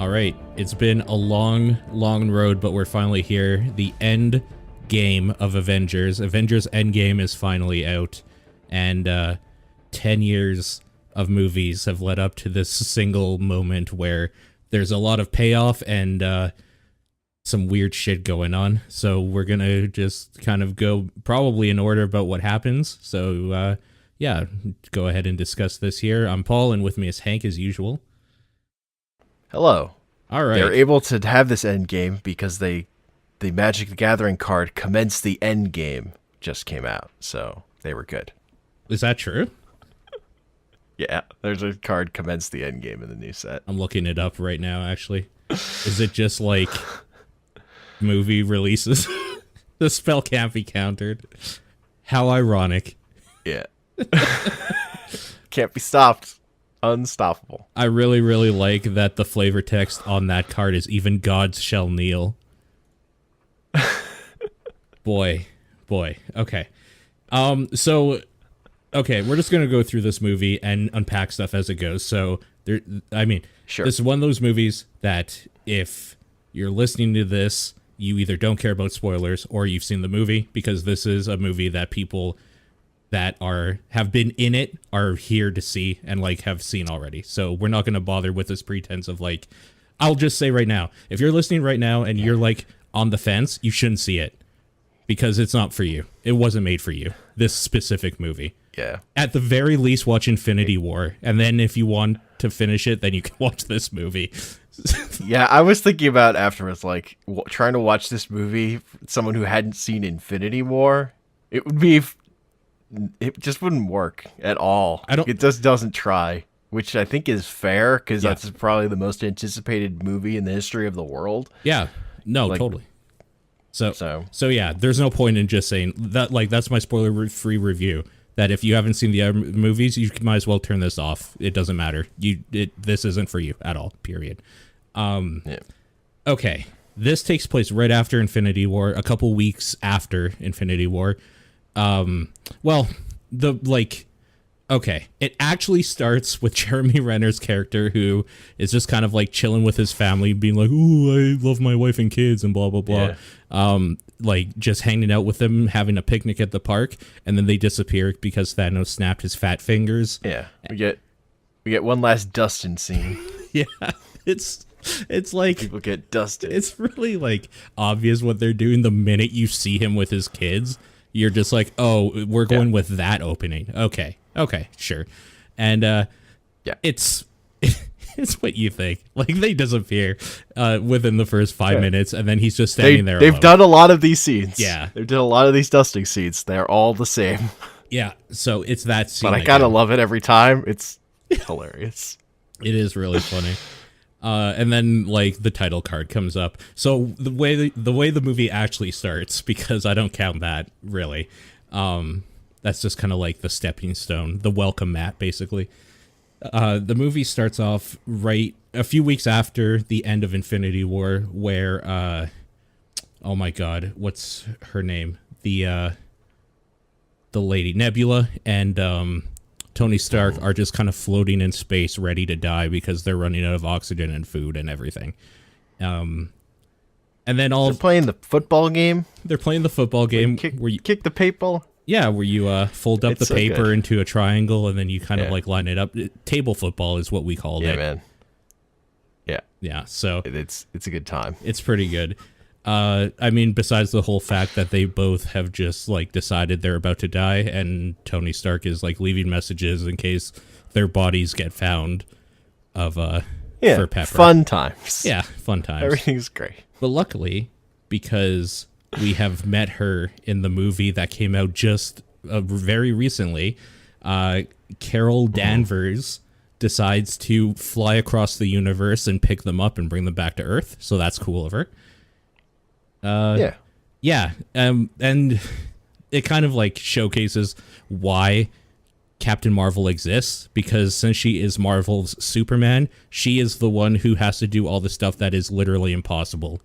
All right, it's been a long, long road, but we're finally here. The end game of Avengers. Avengers Endgame is finally out, and 10 years of movies have led up to this single moment where there's a lot of payoff and some weird shit going on. So we're gonna just kind of go probably in order about what happens. So yeah, go ahead and discuss this here. I'm Paul, and with me is Hank as usual. Hello. All right. They're able to have this end game because the Magic the Gathering card Commence the End Game just came out, so they were good. Is that true? Yeah, there's a card Commence the End Game in the new set. I'm looking it up right now, actually. Is it just like movie releases? The spell can't be countered. How ironic. Yeah. Can't be stopped. Unstoppable. I really, really like that the flavor text on that card is "Even gods shall kneel." boy. Okay. So, okay, we're just gonna go through this movie and unpack stuff as it goes. So, sure. This is one of those movies that if you're listening to this, you either don't care about spoilers or you've seen the movie, because this is a movie that people that have been in it are here to see and like have seen already. So we're not going to bother with this pretense of like, I'll just say right now, if you're listening right now and you're like on the fence, you shouldn't see it because it's not for you. It wasn't made for you, this specific movie. Yeah. At the very least, watch Infinity War. And then if you want to finish it, then you can watch this movie. Yeah, I was thinking about afterwards, like trying to watch this movie, someone who hadn't seen Infinity War, it just wouldn't work at all. It just doesn't try, which I think is fair because that's probably the most anticipated movie in the history of the world. Yeah, no, totally. So yeah, there's no point in just saying that. Like, that's my spoiler-free review. That if you haven't seen the other movies, you might as well turn this off. It doesn't matter. This isn't for you at all. Period. Okay, this takes place right after Infinity War, a couple weeks after Infinity War. It actually starts with Jeremy Renner's character, who is just kind of like chilling with his family, being like, "Ooh, I love my wife and kids," and blah blah blah. Yeah. Like just hanging out with them, having a picnic at the park, and then they disappear because Thanos snapped his fat fingers. Yeah, we get one last Dustin scene. Yeah, it's like people get dusted. It's really like obvious what they're doing the minute you see him with his kids. You're just like, oh, we're going with that opening. Okay, sure. And it's what you think. Like, they disappear within the first 5 minutes, and then he's just standing there They've alone. done a lot of these scenes. Yeah. They've done a lot of these dusting scenes. They're all the same. Yeah, so it's that scene. But I gotta love it every time. It's hilarious. It is really funny. And then like the title card comes up. So the way the movie actually starts, because I don't count that really. That's just kind of like the stepping stone, the welcome mat, basically. The movie starts off right a few weeks after the end of Infinity War, where oh my god, what's her name? The lady Nebula and Tony Stark are just kind of floating in space, ready to die because they're running out of oxygen and food and everything. And then they're playing the football game. They're playing the football game where you kick the paper. Yeah, where you fold up the paper into a triangle and then you kind of like line it up. Table football is what we called it. Yeah, man. Yeah. So it's a good time. It's pretty good. Besides the whole fact that they both have just like decided they're about to die, and Tony Stark is like leaving messages in case their bodies get found for Pepper. Fun times. Yeah, fun times. Everything's great. But luckily, because we have met her in the movie that came out just very recently, Carol Danvers decides to fly across the universe and pick them up and bring them back to Earth. So that's cool of her. And it kind of like showcases why Captain Marvel exists, because since she is Marvel's Superman, she is the one who has to do all the stuff that is literally impossible.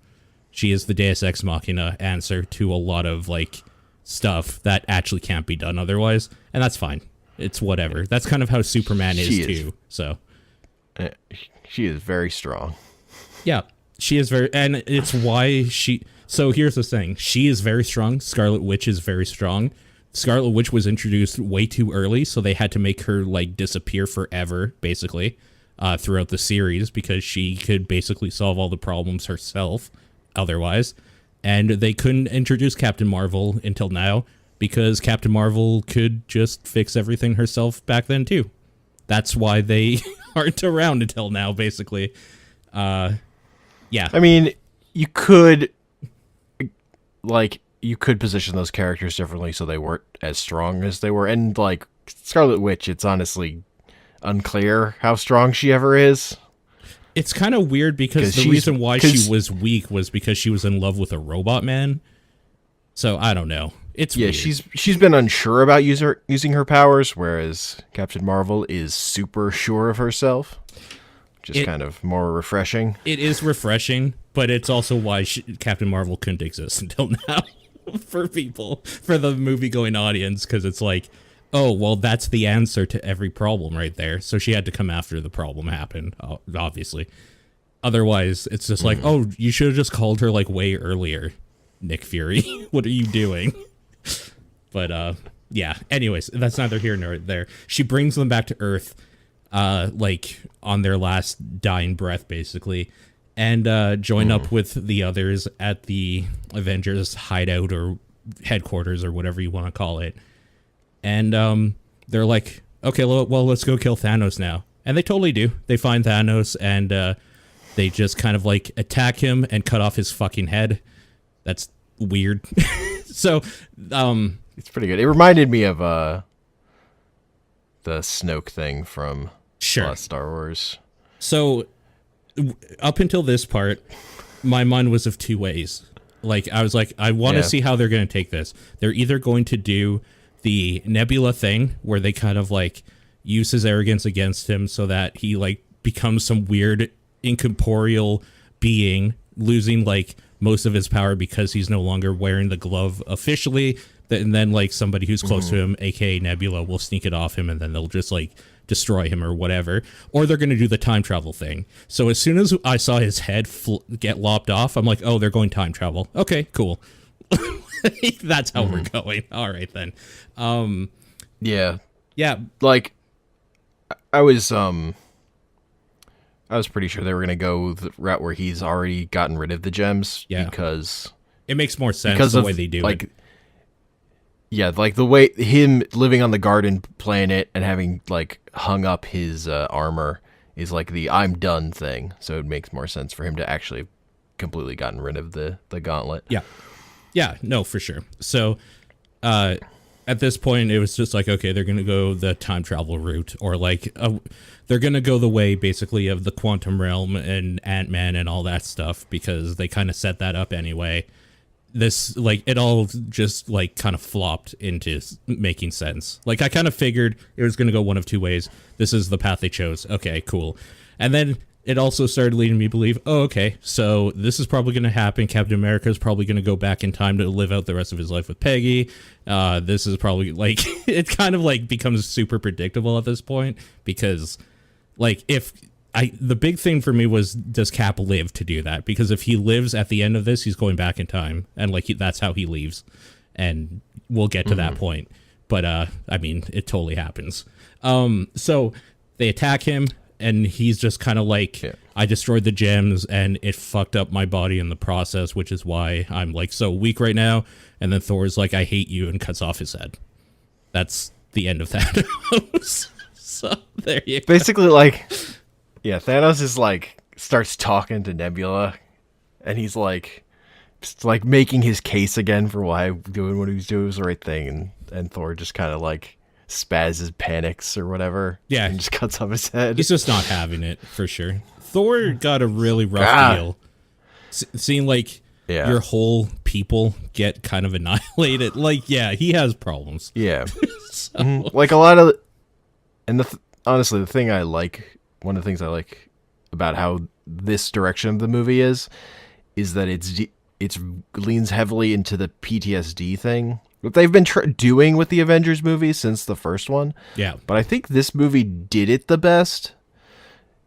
She is the Deus Ex Machina answer to a lot of like stuff that actually can't be done otherwise, and that's fine. It's whatever. That's kind of how Superman is too. So she is very strong. Yeah, she is very, and it's why she. So here's the thing: she is very strong. Scarlet Witch is very strong. Scarlet Witch was introduced way too early, so they had to make her like disappear forever, basically, throughout the series because she could basically solve all the problems herself, otherwise, and they couldn't introduce Captain Marvel until now because Captain Marvel could just fix everything herself back then too. That's why they aren't around until now, basically. Yeah. I mean, you could position those characters differently so they weren't as strong as they were. And like Scarlet Witch, it's honestly unclear how strong she ever is. It's kind of weird because the reason why she was weak was because she was in love with a robot man. So I don't know. It's weird. She's been unsure about using her powers, whereas Captain Marvel is super sure of herself. Just kind of more refreshing. It is refreshing, but it's also why Captain Marvel couldn't exist until now for the movie-going audience, because it's like, oh, well, that's the answer to every problem right there. So she had to come after the problem happened, obviously. Otherwise, it's just like, oh, you should have just called her like way earlier, Nick Fury. What are you doing? But yeah, anyways, that's neither here nor there. She brings them back to Earth, like on their last dying breath, basically, and join up with the others at the Avengers hideout or headquarters or whatever you want to call it. And they're like, okay, well, let's go kill Thanos now. And they totally do. They find Thanos and they just kind of like attack him and cut off his fucking head. That's weird. So it's pretty good. It reminded me of the Snoke thing from Star Wars. So up until this part, my mind was of two ways. Like, I was like, I want to see how they're going to take this. They're either going to do the Nebula thing where they kind of like use his arrogance against him so that he like becomes some weird incorporeal being, losing like most of his power because he's no longer wearing the glove officially. And then like somebody who's close to him, aka Nebula, will sneak it off him and then they'll just like destroy him or whatever. Or they're going to do the time travel thing. So as soon as I saw his head get lopped off, I'm like, oh, they're going time travel. Okay, cool. That's how we're going. All right, then. Yeah. Like, I was pretty sure they were going to go the route where he's already gotten rid of the gems. Yeah. Because it makes more sense the way they do it. Yeah, like the way him living on the garden planet and having like hung up his armor is like the I'm done thing. So it makes more sense for him to actually completely gotten rid of the gauntlet. Yeah. Yeah, no, for sure. So at this point, it was just like, okay, they're going to go the time travel route, or like they're going to go the way basically of the quantum realm and Ant-Man and all that stuff, because they kind of set that up anyway. This, like, it all just like kind of flopped into making sense. Like, I kind of figured it was going to go one of two ways. This is the path they chose. Okay, cool. And then it also started leading me to believe, oh, okay, so this is probably going to happen. Captain America is probably going to go back in time to live out the rest of his life with Peggy. This is probably, like, it kind of, like, becomes super predictable at this point, because, like, the big thing for me was, does Cap live to do that? Because if he lives at the end of this, he's going back in time, and, like, that's how he leaves. And we'll get to that point. But, I mean, it totally happens. So they attack him, and he's just kind of like, I destroyed the gems and it fucked up my body in the process, which is why I'm like so weak right now. And then Thor's like, I hate you, and cuts off his head. That's the end of Thanos. So there you go. Basically, like, yeah, Thanos is like, starts talking to Nebula, and he's like, just like making his case again for why doing what he was doing was the right thing. And Thor just kind of like spazzes, panics or whatever. Yeah. And just cuts off his head. He's just not having it, for sure. Thor got a really rough deal. Seeing like your whole people get kind of annihilated. Like, yeah, he has problems. Yeah. So. Like a lot of, and honestly, one of the things I like about how this direction of the movie is that it's leans heavily into the PTSD thing. What they've been doing with the Avengers movies since the first one. Yeah. But I think this movie did it the best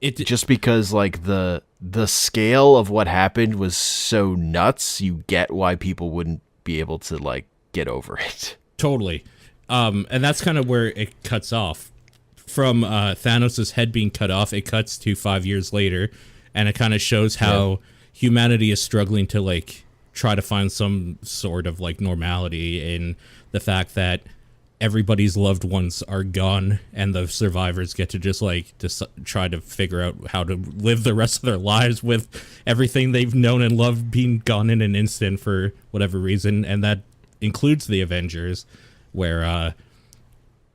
it just because like the scale of what happened was so nuts, you get why people wouldn't be able to like get over it. totally. And that's kind of where it cuts off. From Thanos' head being cut off, it cuts to 5 years later, and it kind of shows how humanity is struggling to like try to find some sort of like normality in the fact that everybody's loved ones are gone, and the survivors get to just try to figure out how to live the rest of their lives with everything they've known and loved being gone in an instant for whatever reason, and that includes the Avengers, where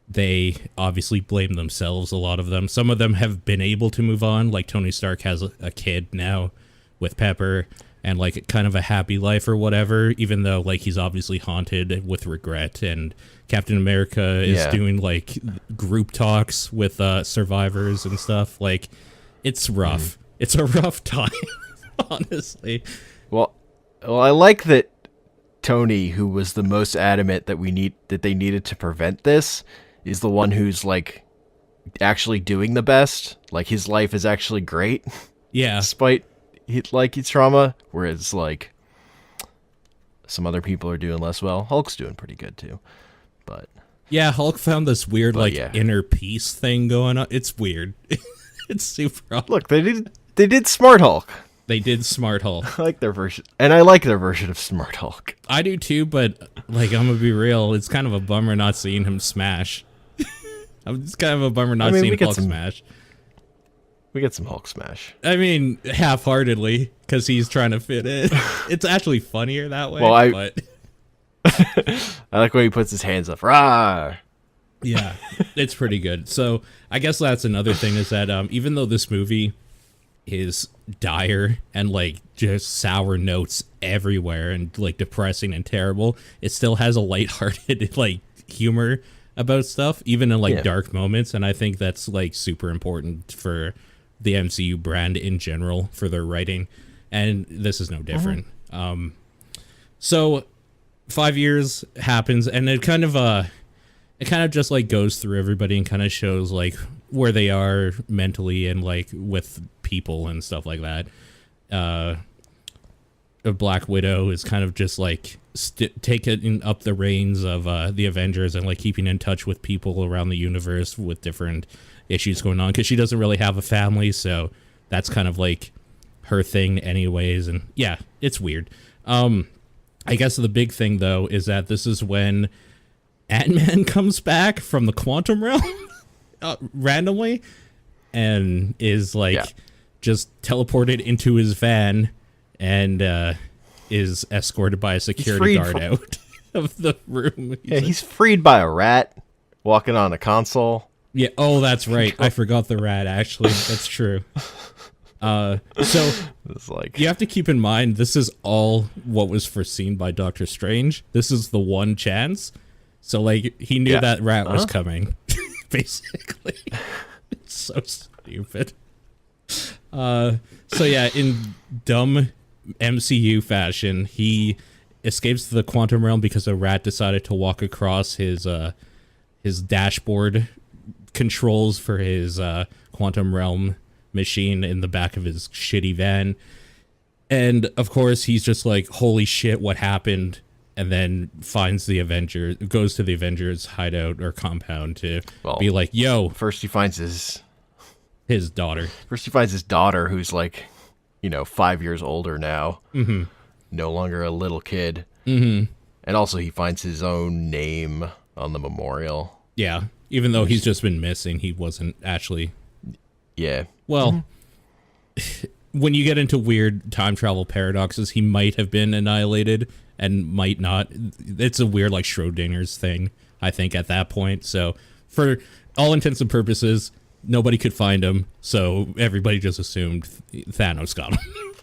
they obviously blame themselves, a lot of them. Some of them have been able to move on, like Tony Stark has a kid now with Pepper, and like kind of a happy life or whatever, even though like he's obviously haunted with regret. And Captain America is doing like group talks with survivors and stuff. Like, it's rough. It's a rough time, honestly. Well, I like that Tony, who was the most adamant that they needed to prevent this, is the one who's like actually doing the best. Like, his life is actually great. Yeah. Despite his trauma, whereas like some other people are doing less well. Hulk's doing pretty good too. But yeah, Hulk found this weird inner peace thing going on. It's weird. It's super odd. Look, they did Smart Hulk. They did Smart Hulk. I like their version, and I like their version of Smart Hulk. I do too, but like, I'm gonna be real, it's kind of a bummer not seeing him smash. It's kind of a bummer not seeing Hulk smash. We get some Hulk smash. I mean, half-heartedly, because he's trying to fit in. It's actually funnier that way. Well, but I like when he puts his hands up. Rah! Yeah, it's pretty good. So I guess that's another thing, is that even though this movie is dire and like just sour notes everywhere and like depressing and terrible, it still has a lighthearted like humor about stuff, even in like dark moments. And I think that's like super important for the MCU brand in general, for their writing, and this is no different. So 5 years happens, and it kind of just like goes through everybody and kind of shows like where they are mentally and like with people and stuff like that. A Black Widow is kind of just like taking up the reins of the Avengers and like keeping in touch with people around the universe with different issues going on, because she doesn't really have a family, so that's kind of like her thing anyways. And yeah, it's weird. I guess the big thing though is that this is when Ant-Man comes back from the quantum realm randomly, and is like just teleported into his van, and is escorted by a security guard out of the room. He's freed by a rat walking on a console. Yeah. Oh, that's right. I forgot the rat. Actually, that's true. So it's like, you have to keep in mind, this is all what was foreseen by Doctor Strange. This is the one chance. So like, he knew that rat was coming. Basically, it's so stupid. So yeah, in dumb MCU fashion, he escapes the quantum realm because a rat decided to walk across his dashboard controls for his quantum realm machine in the back of his shitty van. And of course, he's just like, holy shit, what happened? And then finds the Avengers, goes to the Avengers hideout or compound to be like, yo. First he finds his daughter. First he finds his daughter, who's like, 5 years older now. Mm-hmm. No longer a little kid. Mm-hmm. And also he finds his own name on the memorial. Yeah. Even though he's just been missing, he wasn't actually. Yeah. Well, when you get into weird time travel paradoxes, he might have been annihilated and might not. It's a weird like Schrodinger's thing, I think, at that point. So for all intents and purposes, nobody could find him, so everybody just assumed Thanos got him.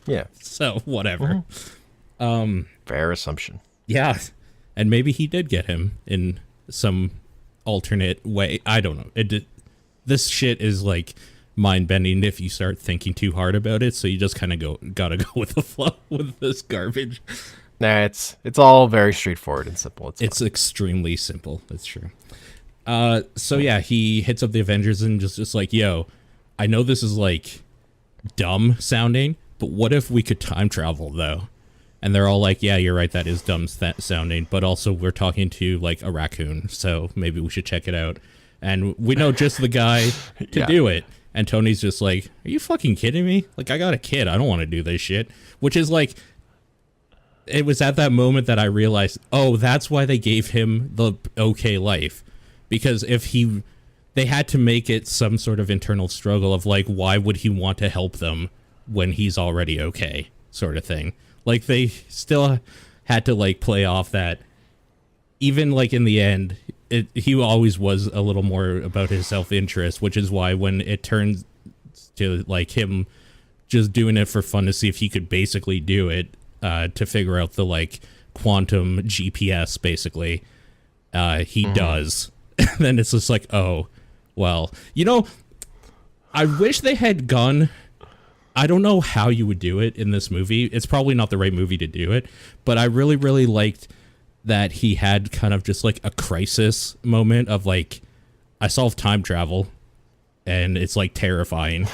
Yeah. So whatever. Fair assumption. Yeah. And maybe he did get him in some alternate way. I don't know. This shit is like mind-bending if you start thinking too hard about it, so you just kind of gotta go with the flow with this garbage. Nah, it's all very straightforward and simple. It's extremely simple. That's true. So yeah, he hits up the Avengers and just like, yo, I know this is like dumb sounding, but what if we could time travel though? And they're all like, yeah, you're right, that is dumb sounding, but also we're talking to like a raccoon, so maybe we should check it out. And we know just the guy to do it. And Tony's just like, are you fucking kidding me? Like, I got a kid, I don't want to do this shit. Which is like, it was at that moment that I realized, oh, that's why they gave him the okay life. Because if they had to make it some sort of internal struggle of like, why would he want to help them when he's already okay, sort of thing. Like, they still had to like play off that, even like in the end, he always was a little more about his self-interest, which is why when it turns to like him just doing it for fun to see if he could basically do it, to figure out the like quantum GPS, basically, he does. And then it's just like, oh, well, you know, I wish they had gone. I don't know how you would do it in this movie. It's probably not the right movie to do it, but I really, really liked that he had kind of just like a crisis moment of like, I solved time travel and it's like terrifying.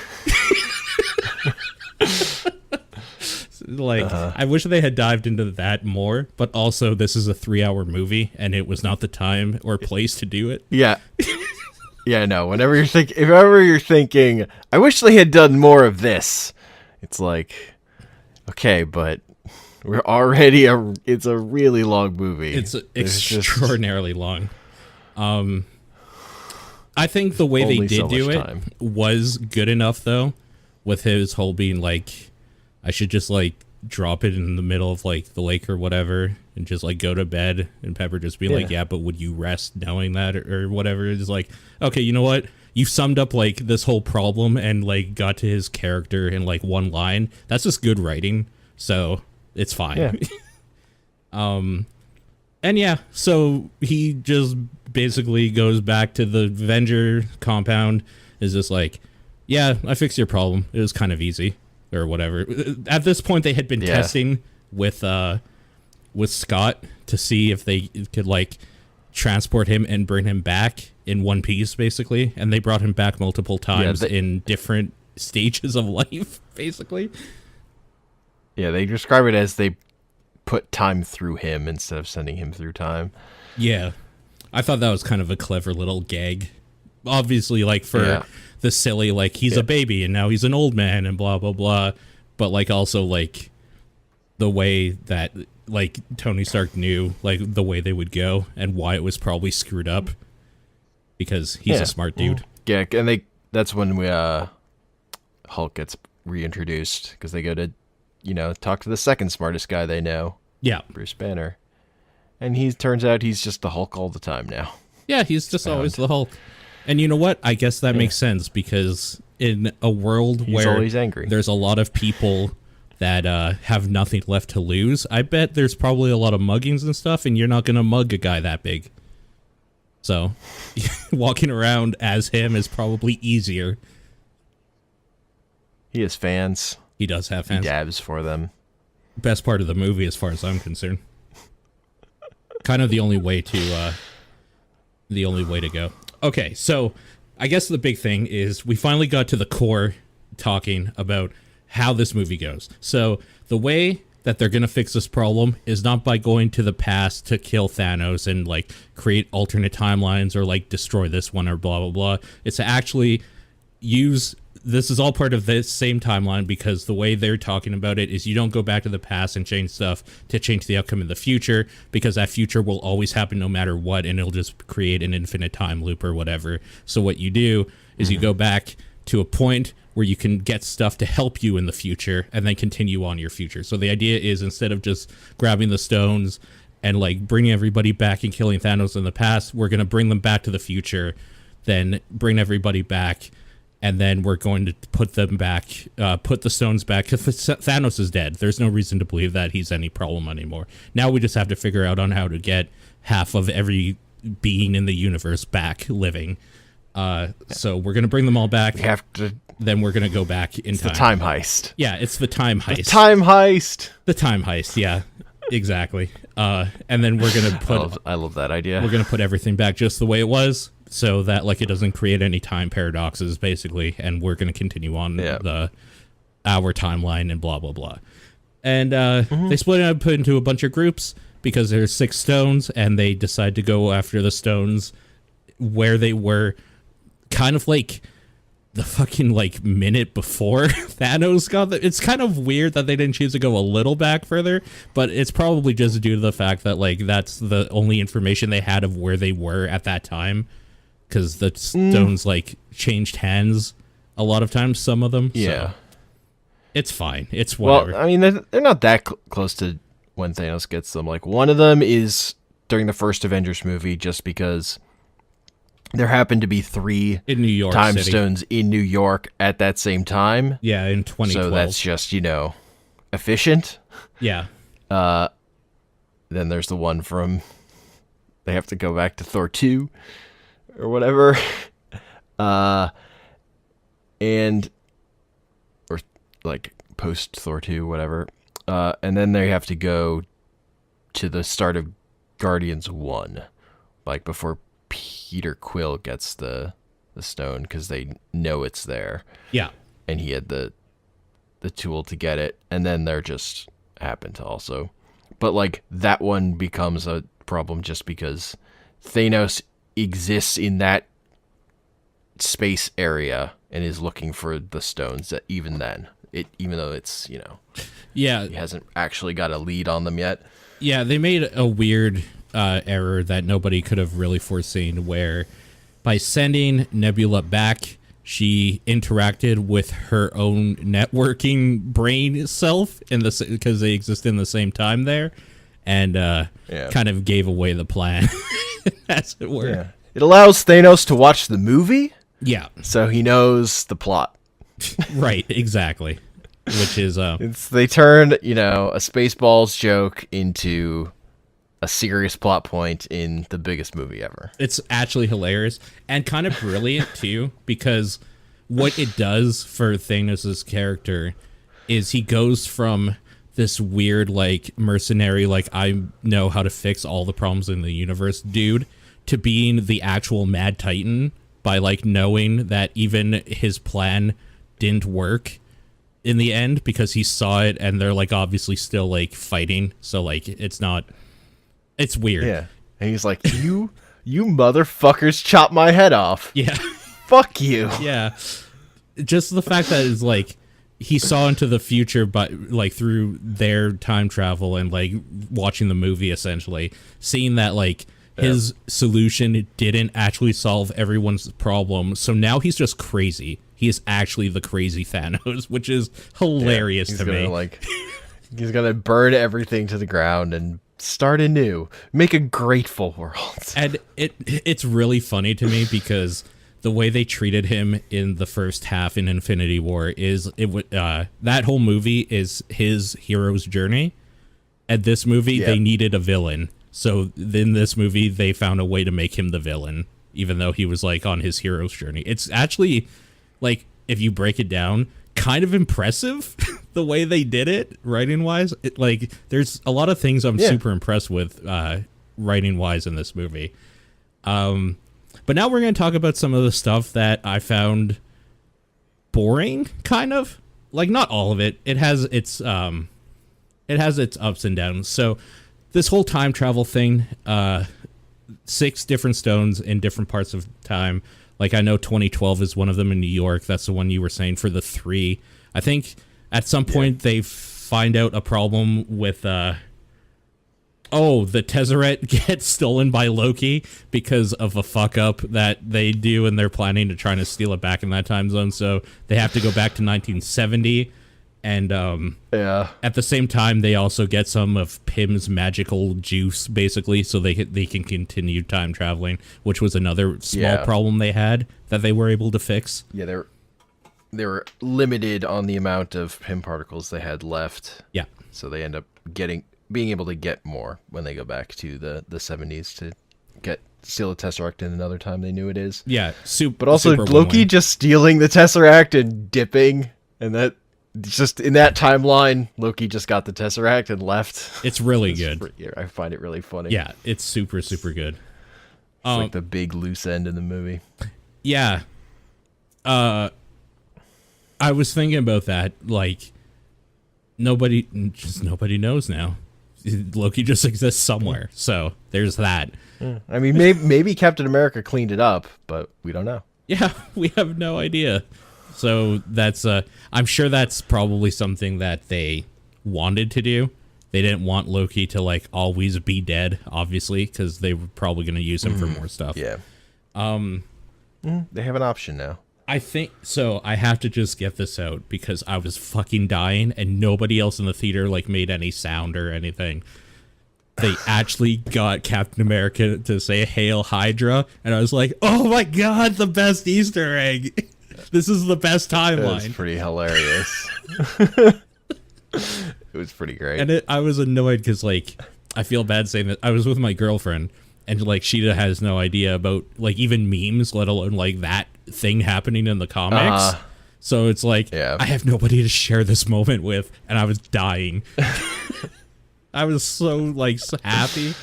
Like, I wish they had dived into that more, but also this is a 3-hour movie and it was not the time or place to do it. Yeah. Yeah, no, if ever you're thinking, I wish they had done more of this, it's like, okay, but we're already it's a really long movie. It's extraordinarily long. I think the way they did do it was good enough, though, with his whole being like, I should just like drop it in the middle of like the lake or whatever and just like go to bed, and Pepper just being like, yeah, but would you rest knowing that or whatever? It's like, okay, you know what? You summed up like this whole problem and like got to his character in like one line. That's just good writing. So it's fine. Yeah. And yeah, so he just basically goes back to the Avenger compound, is just like, yeah, I fixed your problem. It was kind of easy or whatever. At this point, they had been testing with Scott to see if they could like transport him and bring him back in one piece, basically. And they brought him back multiple times in different stages of life, basically. Yeah, they describe it as they put time through him instead of sending him through time. Yeah. I thought that was kind of a clever little gag. Obviously, like, for the silly, like, he's a baby and now he's an old man and blah, blah, blah. But, like, also, like, the way that, like, Tony Stark knew, like, the way they would go and why it was probably screwed up. Because he's a smart dude. Yeah, and that's when Hulk gets reintroduced, because they go to, talk to the second smartest guy they know. Yeah. Bruce Banner. And he turns out he's just the Hulk all the time now. Yeah, he's just always the Hulk. And you know what? I guess that makes sense, because in a world he's where always angry, there's a lot of people that have nothing left to lose, I bet there's probably a lot of muggings and stuff, and you're not going to mug a guy that big. So walking around as him is probably easier. He has fans. He does have fans. He dabs for them. Best part of the movie, as far as I'm concerned. Kind of the only way to go. Okay, so I guess the big thing is we finally got to the core talking about how this movie goes. So the way that they're going to fix this problem is not by going to the past to kill Thanos and like create alternate timelines or like destroy this one or blah, blah, blah. It's to actually this is all part of the same timeline, because the way they're talking about it is you don't go back to the past and change stuff to change the outcome in the future, because that future will always happen no matter what, and it'll just create an infinite time loop or whatever. So what you do is you go back to a point where you can get stuff to help you in the future and then continue on your future. So the idea is, instead of just grabbing the stones and like bringing everybody back and killing Thanos in the past, we're going to bring them back to the future, then bring everybody back, and then we're going to put them back, put the stones back. If Thanos is dead, there's no reason to believe that he's any problem anymore. Now we just have to figure out on how to get half of every being in the universe back living. So we're going to bring them all back. We have to. Then we're going to go back in time. The time heist. Yeah, it's the time heist. The time heist. The time heist, yeah. Exactly. And then we're going to put... I love that idea. We're going to put everything back just the way it was. so that like it doesn't create any time paradoxes, basically, and we're going to continue on our timeline and blah blah blah. And they split it up, put into a bunch of groups because there's 6 stones, and they decide to go after the stones where they were, kind of like the fucking like minute before Thanos got there. It's kind of weird that they didn't choose to go a little back further, but it's probably just due to the fact that like that's the only information they had of where they were at that time, because the stones like changed hands a lot of times, some of them. Yeah. So it's fine. It's whatever. Well, I mean, they're not that close to when Thanos gets them. Like, one of them is during the first Avengers movie, just because there happened to be 3 in New York time City. stones in New York at that same time. Yeah, in 2012. So that's just, efficient. Yeah. Then there's the one from, they have to go back to Thor 2 or whatever. And, or like post Thor 2, whatever. And then they have to go to the start of Guardians 1, like before Peter Quill gets the stone, because they know it's there. Yeah. And he had the tool to get it, and then there just happened to also. But like that one becomes a problem just because Thanos exists in that space area and is looking for the stones that even though it's, Yeah. he hasn't actually got a lead on them yet. Yeah, they made a weird error that nobody could have really foreseen, where by sending Nebula back, she interacted with her own networking brain self because they exist in the same time there, and kind of gave away the plan, as it were. Yeah. It allows Thanos to watch the movie, Yeah, so he knows the plot. right, exactly. Which is They turn, a Spaceballs joke into a serious plot point in the biggest movie ever. it's actually hilarious and kind of brilliant too, because what it does for Thanos' character is he goes from this weird like mercenary, like I know how to fix all the problems in the universe dude, to being the actual Mad Titan by like knowing that even his plan didn't work in the end, because he saw it and they're like obviously still like fighting, so like it's weird. Yeah. And he's like, you motherfuckers chop my head off. Yeah. Fuck you. Yeah. Just the fact that it's like he saw into the future, but like through their time travel and like watching the movie, essentially seeing that like his solution didn't actually solve everyone's problem. So now he's just crazy. He is actually the crazy Thanos, which is hilarious to me. He's gonna burn everything to the ground and start anew. Make a grateful world. And it's really funny to me because the way they treated him in the first half in Infinity War is that whole movie is his hero's journey. At this movie, they needed a villain. So in this movie, they found a way to make him the villain, even though he was like on his hero's journey. It's actually, like, if you break it down, kind of impressive the way they did it, writing wise. Like, there's a lot of things I'm super impressed with writing wise in this movie. But now we're going to talk about some of the stuff that I found boring, kind of. Like, not all of it. It has its ups and downs. So this whole time travel thing, 6 different stones in different parts of time. Like, I know 2012 is one of them in New York. That's the one you were saying for the 3. I think at some point they find out a problem with, the Tesseract gets stolen by Loki because of a fuck up that they do, and they're planning to try to steal it back in that time zone. So they have to go back to 1970. And at the same time, they also get some of Pym's magical juice, basically, so they can continue time traveling, which was another small problem they had that they were able to fix. Yeah, they were limited on the amount of Pym particles they had left. Yeah. So they end up being able to get more when they go back to the 70s to steal the Tesseract in another time they knew it is. Yeah, but also Loki just stealing the Tesseract and dipping, and that... Just in that timeline, Loki just got the Tesseract and left. It's really good. I find it really funny. Yeah, it's super, super good. It's like the big loose end in the movie. Yeah. I was thinking about that. Like, nobody knows now. Loki just exists somewhere. So there's that. I mean, maybe Captain America cleaned it up, but we don't know. Yeah, we have no idea. So that's I'm sure that's probably something that they wanted to do. They didn't want Loki to like always be dead, obviously, because they were probably going to use him for more stuff. Yeah. They have an option now. I think so. I have to just get this out because I was fucking dying, and nobody else in the theater like made any sound or anything. They actually got Captain America to say "Hail Hydra," and I was like, "Oh my god, the best Easter egg! This is the best timeline." It's pretty hilarious. It was pretty great. And I was annoyed because, like, I feel bad saying that I was with my girlfriend, and, like, she has no idea about, like, even memes, let alone, like, that thing happening in the comics. So it's like, I have nobody to share this moment with, and I was dying. I was so, like, so happy.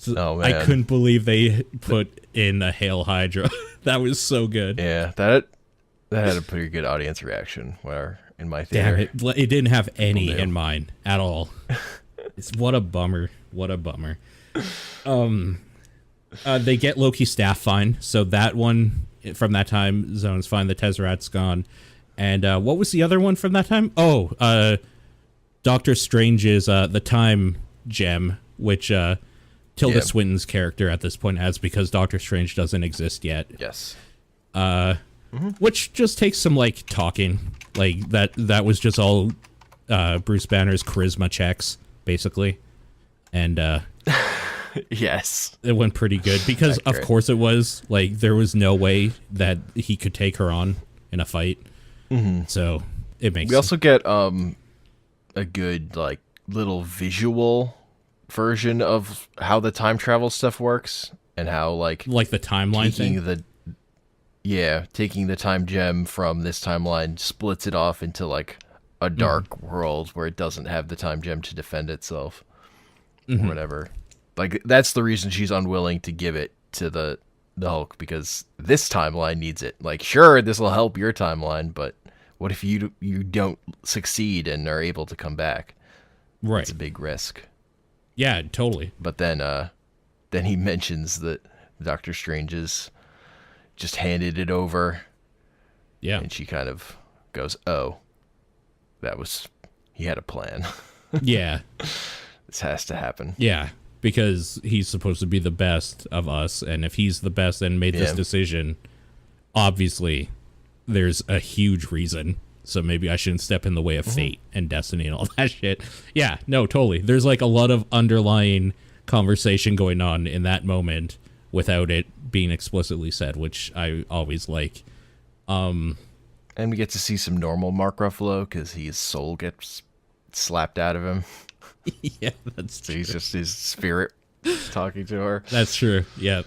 Oh, man. I couldn't believe they put in a Hail Hydra. That was so good. Yeah, that had a pretty good audience reaction in my theater. Damn it. It didn't have any in mine at all. What a bummer. What a bummer. They get Loki's staff fine. So that one from that time zone's fine. The Tesseract's gone. And what was the other one from that time? Oh, Doctor Strange's the time gem, which Tilda Swinton's character at this point has because Doctor Strange doesn't exist yet. Yes. Which just takes some like talking. Like that was just all Bruce Banner's charisma checks, basically. And yes. It went pretty good because of course it was. Like there was no way that he could take her on in a fight. So it makes sense. We also get a good like little visual version of how the time travel stuff works and how like the timeline thing. Taking the time gem from this timeline splits it off into like a dark world where it doesn't have the time gem to defend itself or whatever. Like that's the reason she's unwilling to give it to the Hulk, because this timeline needs it. Like sure, this will help your timeline, but what if you don't succeed and are able to come back? Right. It's a big risk. Yeah, totally. But then he mentions that Doctor Strange's just handed it over. Yeah. And she kind of goes, "Oh, he had a plan." Yeah. This has to happen. Yeah, because he's supposed to be the best of us, and if he's the best and made this decision, obviously there's a huge reason. So maybe I shouldn't step in the way of fate and destiny and all that shit. Yeah, no, totally. There's like a lot of underlying conversation going on in that moment without it being explicitly said, which I always like. And we get to see some normal Mark Ruffalo because his soul gets slapped out of him. Yeah, that's true. So he's just his spirit talking to her. That's true. Yeah.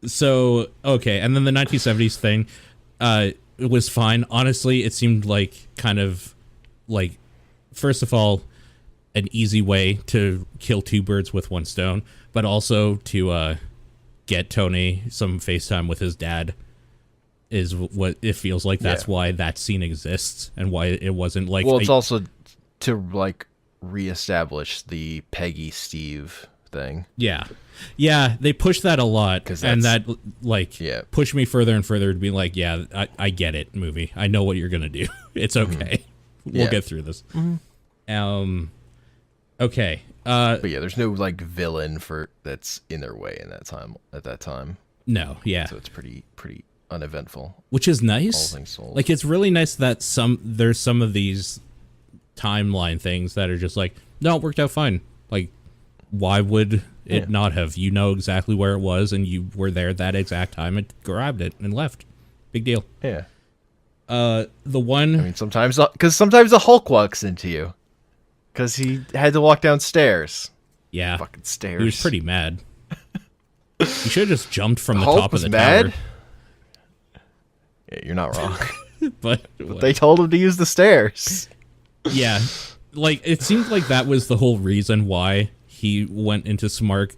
So, okay. And then the 1970s thing, it was fine. Honestly, it seemed like kind of like, first of all, an easy way to kill two birds with one stone, but also to get Tony some FaceTime with his dad is what it feels like. That's why that scene exists and why it wasn't like... Well, it's also to like reestablish the Peggy Steve thing. Yeah. Yeah, they push that a lot, and that like pushed me further and further to be like, yeah, I get it, movie. I know what you're gonna do. It's okay. We'll get through this. Okay. But yeah, there's no like villain that's in their way in that time at that time. No, yeah. So it's pretty uneventful. Which is nice. Like it's really nice that there's some of these timeline things that are just like, no, it worked out fine. Like, why would it not have? You know exactly where it was, and you were there at that exact time and grabbed it and left. Big deal. Yeah. The one... I mean, sometimes the Hulk walks into you. Because he had to walk downstairs. Yeah. Fucking stairs. He was pretty mad. He should have just jumped from the Hulk top of the mad? tower. Yeah, you're not wrong. but they told him to use the stairs. Yeah. Like, it seemed like that was the whole reason why he went into smart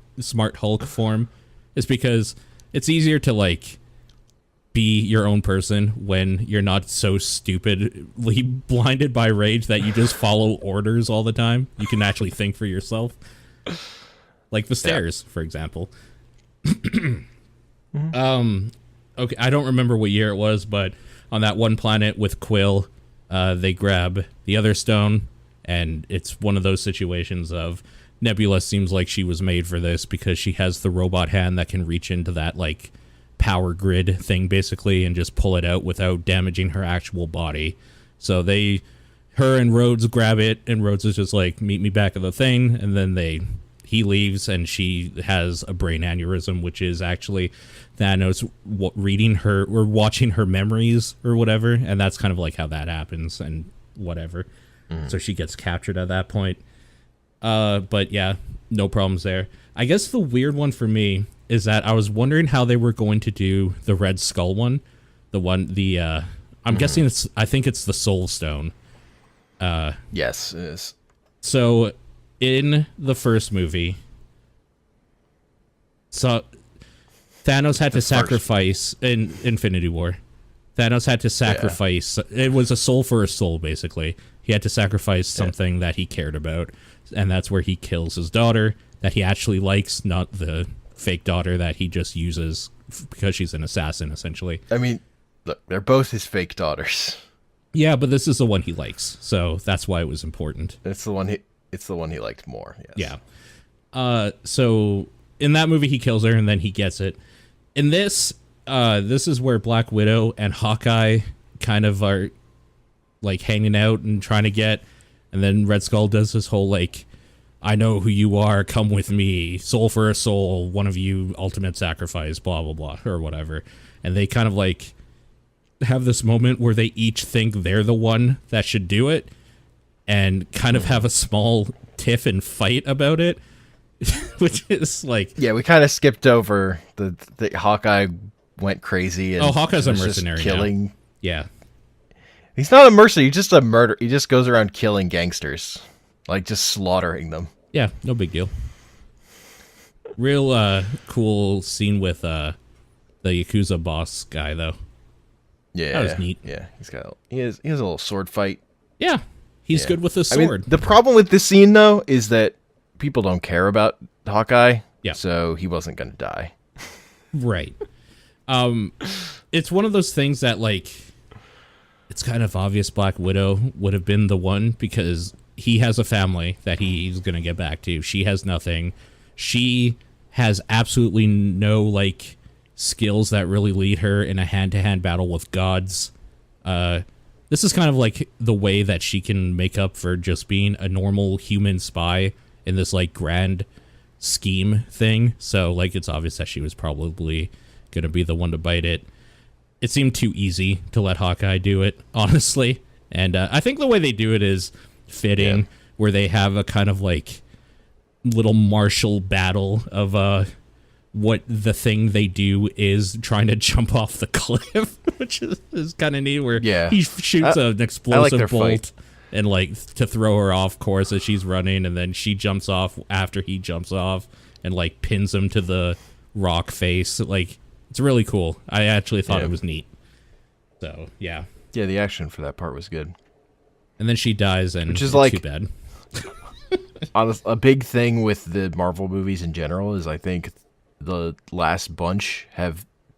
Hulk form is because it's easier to like be your own person when you're not so stupidly blinded by rage that you just follow orders all the time. You can actually think for yourself. Like the stairs, for example. Okay, I don't remember what year it was, but on that one planet with Quill, they grab the other stone, and it's one of those situations of Nebula seems like she was made for this because she has the robot hand that can reach into that like power grid thing basically and just pull it out without damaging her actual body. So her and Rhodes grab it, and Rhodes is just like, meet me back at the thing, and then he leaves, and she has a brain aneurysm, which is actually Thanos reading her or watching her memories or whatever, and that's kind of like how that happens and whatever. So she gets captured at that point. But yeah, no problems there. I guess the weird one for me is that I was wondering how they were going to do the Red Skull one. I'm guessing I think it's the Soul Stone. Yes, it is. So in the first movie, so Thanos had to sacrifice in Infinity War. Thanos had to sacrifice. It was a soul for a soul, basically. He had to sacrifice something that he cared about, and that's where he kills his daughter that he actually likes, not the fake daughter that he just uses because she's an assassin, essentially. I mean, look, they're both his fake daughters. Yeah, but this is the one he likes, so that's why it was important. It's the one he liked more. Yes. Yeah. So in that movie, he kills her, and then he gets it. In this, this is where Black Widow and Hawkeye kind of are like hanging out and trying to get, and then Red Skull does this whole like, I know who you are, come with me, soul for a soul, one of you, ultimate sacrifice, blah, blah, blah, or whatever. And they kind of like have this moment where they each think they're the one that should do it and kind of have a small tiff and fight about it, which is like... Yeah, we kind of skipped over the Hawkeye went crazy. And Hawkeye's a mercenary killing. Now. Yeah. He's not a mercenary, he's just a murderer. He just goes around killing gangsters. Like, just slaughtering them. Yeah, no big deal. Real cool scene with the Yakuza boss guy, though. Yeah. That was neat. Yeah, he has a little sword fight. Yeah, he's good with the sword. I mean, the problem with this scene, though, is that people don't care about Hawkeye. Yeah. So he wasn't going to die. Right. It's one of those things that, like, it's kind of obvious Black Widow would have been the one because... he has a family that he's going to get back to. She has nothing. She has absolutely no, like, skills that really lead her in a hand-to-hand battle with gods. This is kind of like the way that she can make up for just being a normal human spy in this, like, grand scheme thing. So, like, it's obvious that she was probably going to be the one to bite it. It seemed too easy to let Hawkeye do it, honestly. And I think the way they do it is... fitting, where they have a kind of like little martial battle of what the thing they do is trying to jump off the cliff, which is kind of neat, where he shoots an explosive bolt and like to throw her off course as she's running, and then she jumps off after he jumps off and like pins him to the rock face. Like, it's really cool. I actually thought it was neat. So yeah, the action for that part was good. And then she dies, and which is it's like, too bad. A big thing with the Marvel movies in general is I think the last bunch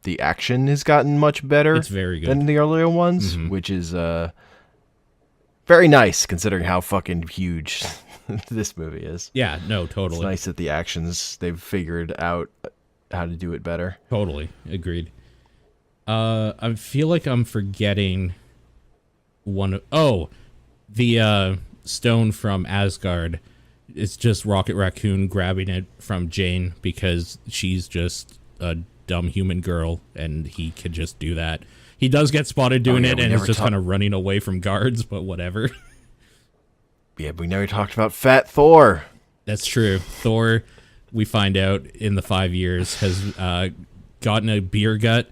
the action has gotten much better. It's very good than the earlier ones, which is very nice considering how fucking huge this movie is. Yeah, no, totally. It's nice that the actions, they've figured out how to do it better. Totally, agreed. I feel like I'm forgetting one. The stone from Asgard. It's just Rocket Raccoon grabbing it from Jane because she's just a dumb human girl, and he could just do that. He does get spotted doing it, and is just kind of running away from guards, but whatever. Yeah, but we never talked about Fat Thor. That's true. Thor, we find out in the 5 years, has gotten a beer gut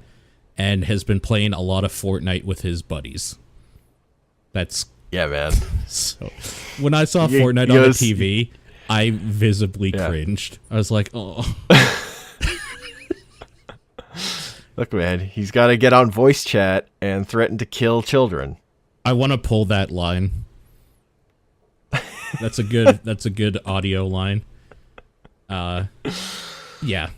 and has been playing a lot of Fortnite with his buddies. That's... Yeah, man. So, when I saw Fortnite on the TV, I visibly cringed. I was like, oh. Look, man, he's got to get on voice chat and threaten to kill children. I want to pull that line. That's a good audio line. Yeah.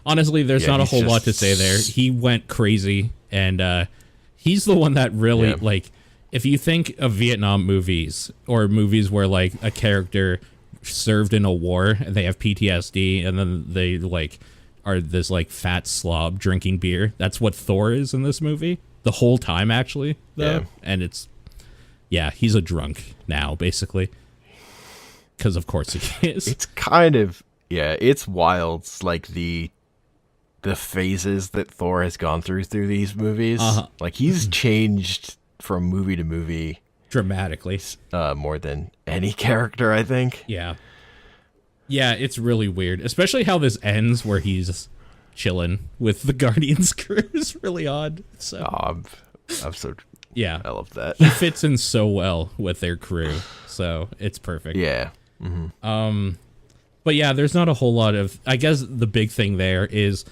Honestly, there's not a whole lot to say there. He went crazy, and he's the one that really, like, if you think of Vietnam movies, or movies where, like, a character served in a war, and they have PTSD, and then they, like, are this, like, fat slob drinking beer, that's what Thor is in this movie. The whole time, actually, though. Yeah. And he's a drunk now, basically. Because, of course, he is. It's kind of, it's wild. It's like the phases that Thor has gone through these movies. Like, he's changed from movie to movie dramatically, more than any character, I think. Yeah, it's really weird, especially how this ends, where he's chilling with the Guardians crew. Is really odd. So I'm so I love that. He fits in so well with their crew, so it's perfect. Yeah. Mm-hmm. But yeah, there's not a whole lot of. I guess the big thing there is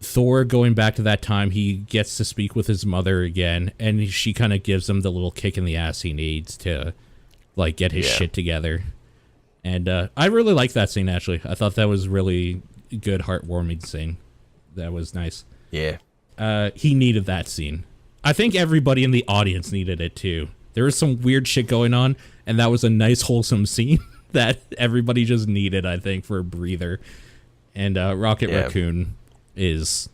Thor going back to that time. He gets to speak with his mother again, and she kind of gives him the little kick in the ass he needs to, like, get his shit together. And I really liked that scene, actually. I thought that was really good, heartwarming scene. That was nice. Yeah. He needed that scene. I think everybody in the audience needed it, too. There was some weird shit going on, and that was a nice, wholesome scene that everybody just needed, I think, for a breather. And Rocket Raccoon is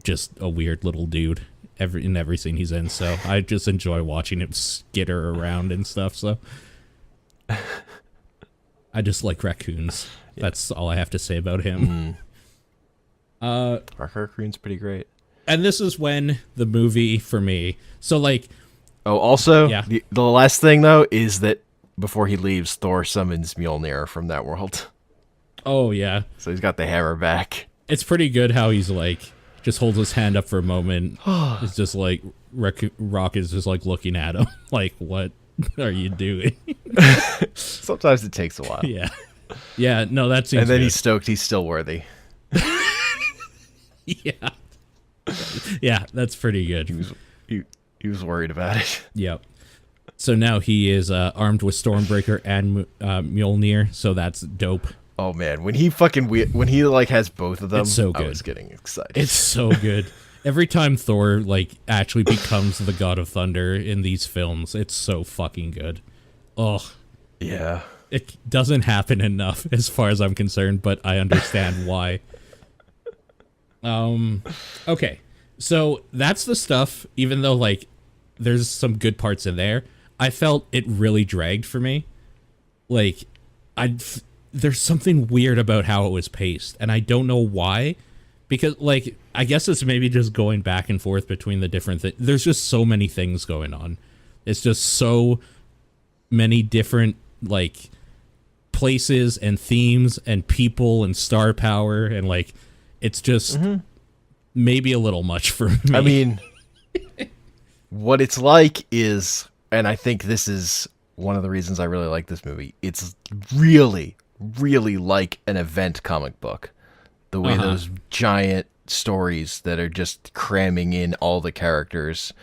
just a weird little dude in every scene he's in, so I just enjoy watching him skitter around and stuff, so I just like raccoons. That's all I have to say about him. Rocket Raccoon's pretty great. And this is when the movie, for me, so, like... Oh, also, the last thing, though, is that before he leaves, Thor summons Mjolnir from that world. Oh, yeah. So he's got the hammer back. It's pretty good how he's, like, just holds his hand up for a moment. It's just like, Rock is just, like, looking at him. Like, what are you doing? Sometimes it takes a while. Yeah. Yeah, no, that seems And then good. he's stoked he's still worthy. Yeah. Yeah, that's pretty good. He was worried about it. Yep. So now he is armed with Stormbreaker and Mjolnir, so that's dope. Oh man, when he like has both of them, it's so good. I was getting excited. It's so good. Every time Thor like actually becomes the God of Thunder in these films, it's so fucking good. Oh. Yeah. It doesn't happen enough as far as I'm concerned, but I understand why. Okay. So that's the stuff, even though like there's some good parts in there, I felt it really dragged for me. Like there's something weird about how it was paced, and I don't know why, because like I guess it's maybe just going back and forth between the different things. There's just so many things going on. It's just so many different like places and themes and people and star power, and like it's just maybe a little much for me. I mean, what it's like is, and I think this is one of the reasons I really like this movie, it's really, really like an event comic book. The way those giant stories that are just cramming in all the characters,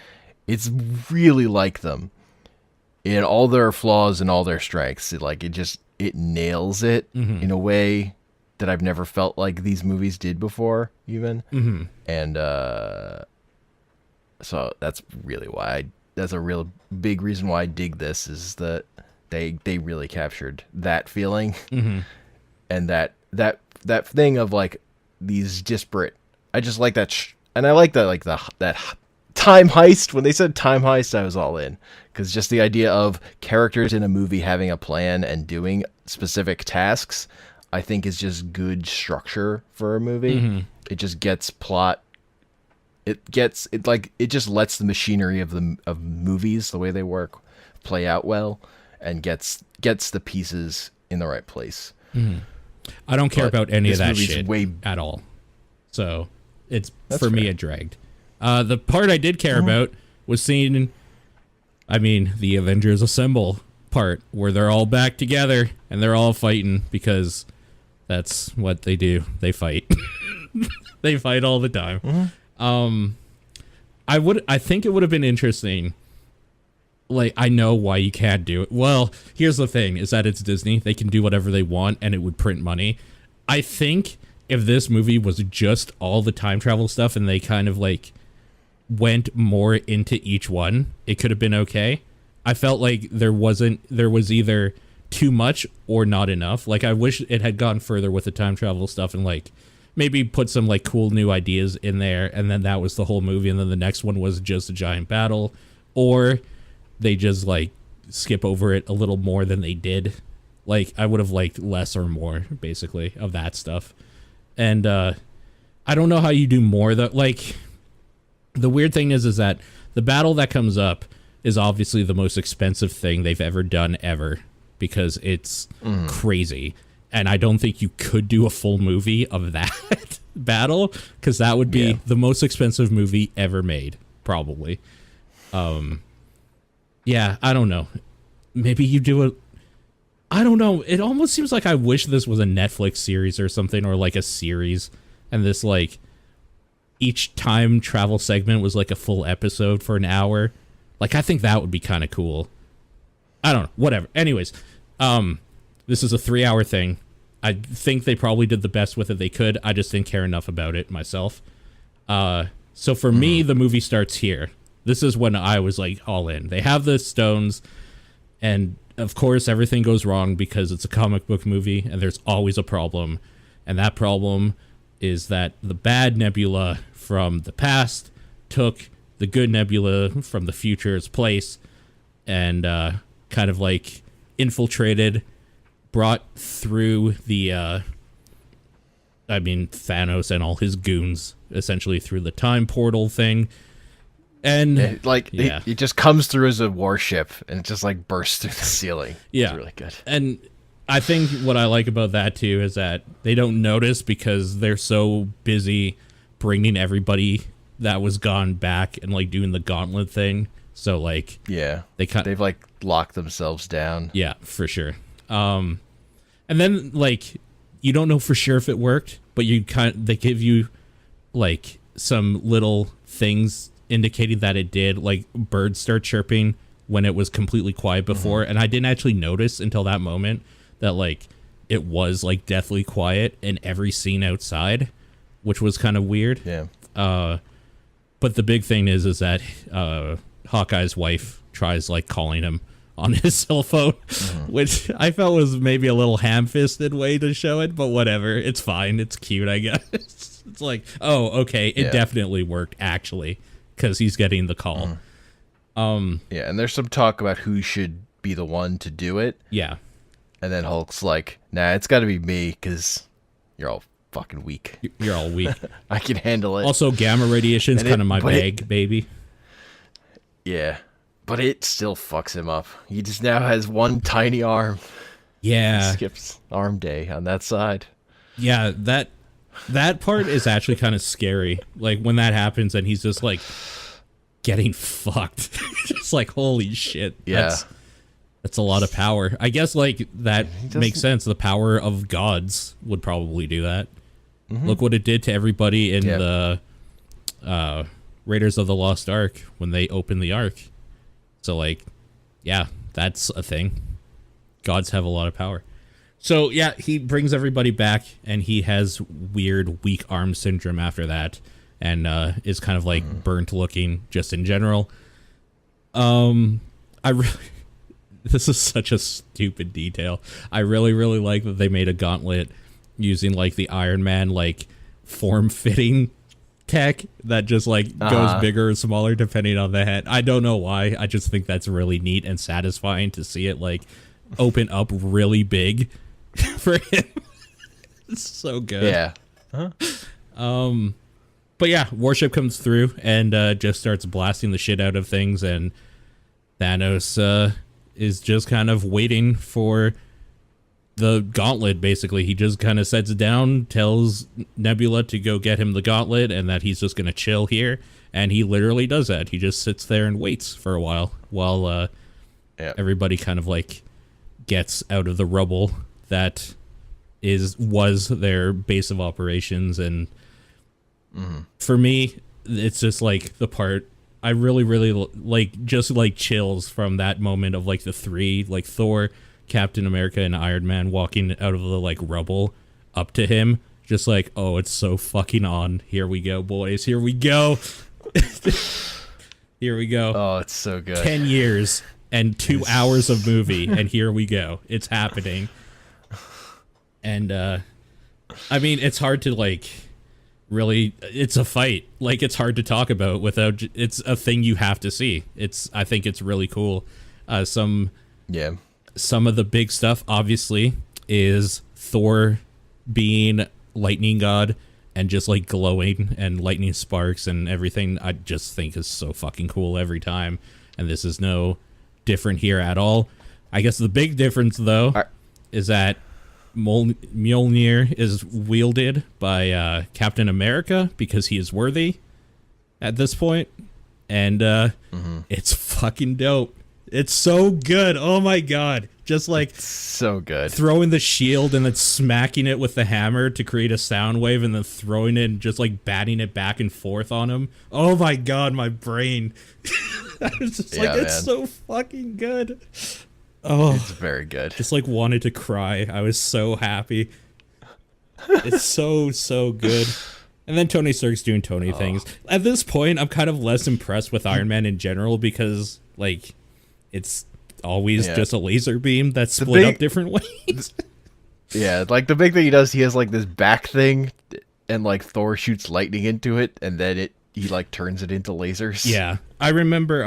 it's really like them. In all their flaws and all their strengths. It nails it in a way that I've never felt like these movies did before, even. And so that's really why that's a real big reason why I dig this, is that they really captured that feeling and that thing of like these disparate. I just like that, and I like that like that time heist. When they said time heist, I was all in, because just the idea of characters in a movie having a plan and doing specific tasks, I think is just good structure for a movie. It just gets plot. It just lets the machinery of movies, the way they work, play out well, and gets the pieces in the right place. I don't care about any of that shit way at all. So it's for me it dragged. The part I did care about was seeing, the Avengers assemble part where they're all back together and they're all fighting because that's what they do. They fight. They fight all the time. Mm-hmm. I think it would have been interesting. Like, I know why you can't do it. Well, here's the thing, is that it's Disney. They can do whatever they want, and it would print money. I think if this movie was just all the time travel stuff, and they kind of, like, went more into each one, it could have been okay. I felt like there was either too much or not enough. Like, I wish it had gone further with the time travel stuff and, like, maybe put some, like, cool new ideas in there, and then that was the whole movie, and then the next one was just a giant battle. Or they just, like, skip over it a little more than they did. Like, I would have liked less or more, basically, of that stuff. And I don't know how you do more, though. Like, the weird thing is that the battle that comes up is obviously the most expensive thing they've ever done, ever, because it's crazy. And I don't think you could do a full movie of that battle, because that would be the most expensive movie ever made, probably. Yeah, I don't know. Maybe you do a... I don't know. It almost seems like I wish this was a Netflix series or something, or like a series, and this, like, each time travel segment was like a full episode for an hour. Like, I think that would be kind of cool. I don't know. Whatever. Anyways, this is a 3-hour thing. I think they probably did the best with it they could. I just didn't care enough about it myself. So for me, the movie starts here. This is when I was, like, all in. They have the stones, and of course everything goes wrong because it's a comic book movie, and there's always a problem. And that problem is that the bad Nebula from the past took the good Nebula from the future's place and kind of, like, infiltrated, brought through the Thanos and all his goons essentially through the time portal thing. And it just comes through as a warship and it just, like, bursts through the ceiling. Yeah, it's really good. And I think what I like about that too is that they don't notice because they're so busy bringing everybody that was gone back and, like, doing the gauntlet thing. So, like, they've, like, locked themselves down. Yeah, for sure. And then, like, you don't know for sure if it worked, but they give you, like, some little things indicating that it did. Like, birds start chirping when it was completely quiet before, and I didn't actually notice until that moment that, like, it was, like, deathly quiet in every scene outside, which was kind of weird. Yeah. But the big thing is that Hawkeye's wife tries, like, calling him on his cell phone, which I felt was maybe a little ham-fisted way to show it, but whatever. It's fine. It's cute, I guess. It's like, oh, okay, it definitely worked, actually, because he's getting the call. And there's some talk about who should be the one to do it. Yeah. And then Hulk's like, nah, it's got to be me, because you're all fucking weak. You're all weak. I can handle it. Also, gamma radiation's kind of my bag, baby. Yeah. But it still fucks him up. He just now has one tiny arm. Yeah. He skips arm day on that side. Yeah, that part is actually kind of scary. Like, when that happens and he's just, like, getting fucked. Just like, holy shit. Yeah. That's a lot of power. I guess, like, that makes sense. The power of gods would probably do that. Look what it did to everybody in the Raiders of the Lost Ark when they opened the Ark. So, like, yeah, that's a thing. Gods have a lot of power. So, yeah, he brings everybody back, and he has weird weak arm syndrome after that, and is kind of, like, burnt looking just in general. This is such a stupid detail. I really, really like that they made a gauntlet using, like, the Iron Man, like, form-fitting tech that just, like, goes bigger or smaller depending on the head. I don't know why. I just think that's really neat and satisfying to see it, like, open up really big for him. It's so good. Yeah. But yeah, Warship comes through and just starts blasting the shit out of things, and Thanos is just kind of waiting for the gauntlet, basically. He just kind of sets down, tells Nebula to go get him the gauntlet, and that he's just going to chill here. And he literally does that. He just sits there and waits for a while Yeah. everybody kind of like gets out of the rubble that was their base of operations. And for me, it's just like the part I really, really like, just like chills from that moment of like the three, like Thor, Captain America, and Iron Man walking out of the like rubble up to him. Just like, oh, it's so fucking on. Here we go, boys. Here we go. Here we go. Oh, it's so good. 10 years and 2 hours of movie, and here we go. It's happening. And, I mean, it's hard to, like, really, it's a fight. Like, it's hard to talk about without, it's a thing you have to see. I think it's really cool. Some of the big stuff, obviously, is Thor being lightning god and just like glowing and lightning sparks and everything. I just think is so fucking cool every time, and this is no different here at all. I guess the big difference though is that Mjolnir is wielded by Captain America because he is worthy at this point, and it's fucking dope. It's so good. Oh my god. Just like so good. Throwing the shield and then smacking it with the hammer to create a sound wave and then throwing it and just like batting it back and forth on him. Oh my god, my brain. I was just like, it's so fucking good. Oh, it's very good. Just like wanted to cry. I was so happy. It's so good. And then Tony Stark's doing Tony things. At this point, I'm kind of less impressed with Iron Man in general because like it's always just a laser beam that's split up different ways. Like the big thing he does, he has like this back thing, and like Thor shoots lightning into it, and then he like turns it into lasers. Yeah, I remember.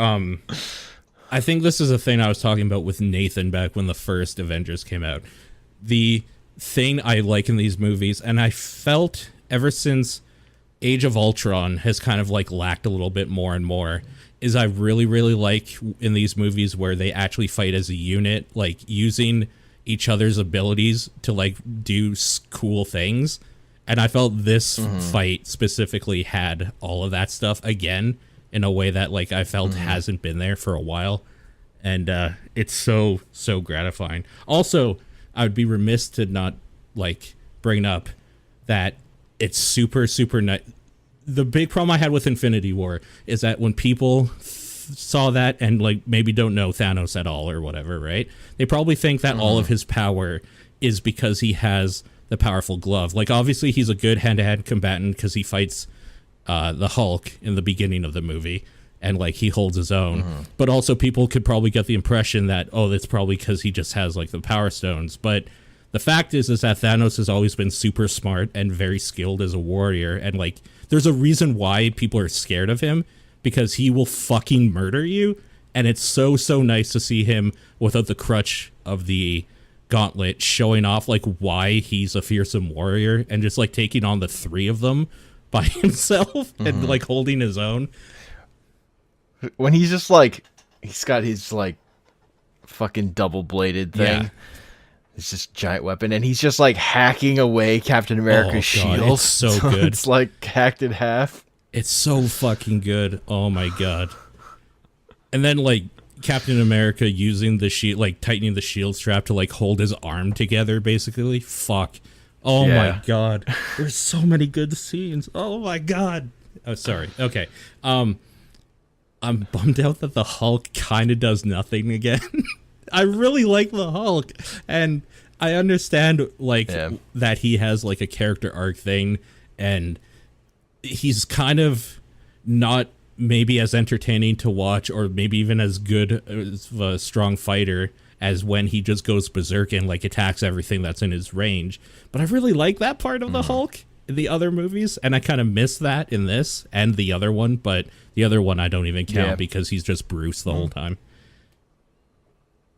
I think this is a thing I was talking about with Nathan back when the first Avengers came out. The thing I like in these movies, and I felt ever since Age of Ultron has kind of like lacked a little bit more and more, is I really, really like in these movies where they actually fight as a unit, like using each other's abilities to like do cool things. And I felt this fight specifically had all of that stuff again in a way that like I felt hasn't been there for a while. And it's so gratifying. Also, I would be remiss to not like bring up that it's super nice. The big problem I had with Infinity War is that when people saw that and like maybe don't know Thanos at all or whatever, right? They probably think that all of his power is because he has the powerful glove. Like obviously he's a good hand-to-hand combatant because he fights the Hulk in the beginning of the movie and like he holds his own. But also people could probably get the impression that, oh, that's probably because he just has like the power stones. But the fact is that Thanos has always been super smart and very skilled as a warrior, and like there's a reason why people are scared of him, because he will fucking murder you. And it's so nice to see him without the crutch of the gauntlet showing off like why he's a fearsome warrior and just like taking on the three of them by himself and like holding his own. When he's just like, he's got his like fucking double bladed thing. It's just giant weapon, and he's just like hacking away Captain America's shield. It's so good. It's like hacked in half. It's so fucking good. Oh my god. And then like Captain America using the shield, like tightening the shield strap to like hold his arm together, basically. Fuck. Oh my god. There's so many good scenes. Oh my god. Oh, sorry. Okay. I'm bummed out that the Hulk kind of does nothing again. I really like the Hulk, and I understand like that he has like a character arc thing, and he's kind of not maybe as entertaining to watch or maybe even as good of a strong fighter as when he just goes berserk and like attacks everything that's in his range. But I really like that part of the Hulk in the other movies, and I kind of miss that in this and the other one, but the other one I don't even count because he's just Bruce the whole time.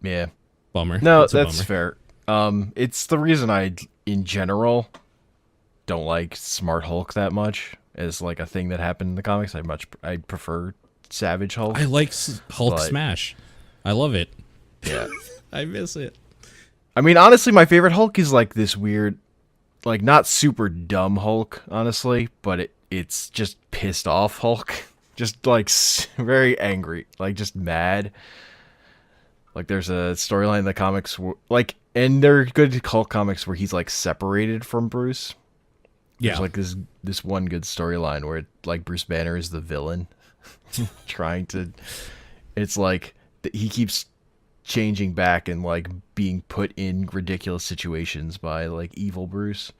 Yeah. Bummer. No, that's fair. It's the reason I, in general, don't like Smart Hulk that much as like a thing that happened in the comics. I prefer Savage Hulk. I like Hulk Smash. I love it. Yeah. I miss it. I mean, honestly, my favorite Hulk is like this weird, like not super dumb Hulk, honestly, but it's just pissed off Hulk. Just like very angry, like just mad. Like there's a storyline in the comics, like, and they're good cult comics where he's like separated from Bruce. There's like this one good storyline where like Bruce Banner is the villain, trying to. It's like he keeps changing back and like being put in ridiculous situations by like evil Bruce.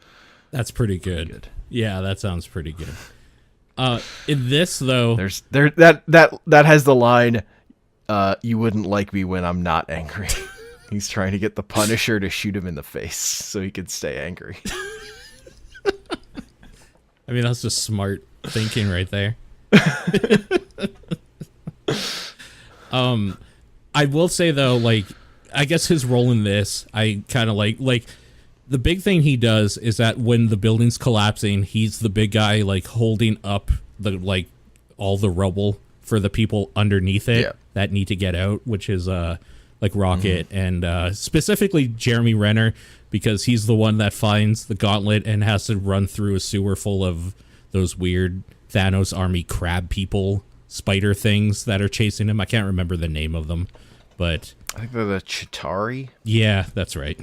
That's pretty good. Yeah, that sounds pretty good. In this though, that has the line, "You wouldn't like me when I'm not angry." He's trying to get the Punisher to shoot him in the face so he can stay angry. I mean, that's just smart thinking right there. I will say though, like, I guess his role in this, I kind of like the big thing he does is that when the building's collapsing, he's the big guy like holding up the like all the rubble for the people underneath it that need to get out, which is like Rocket and specifically Jeremy Renner, because he's the one that finds the gauntlet and has to run through a sewer full of those weird Thanos army crab people, spider things that are chasing him. I can't remember the name of them, but I think they're the Chitauri. Yeah, that's right.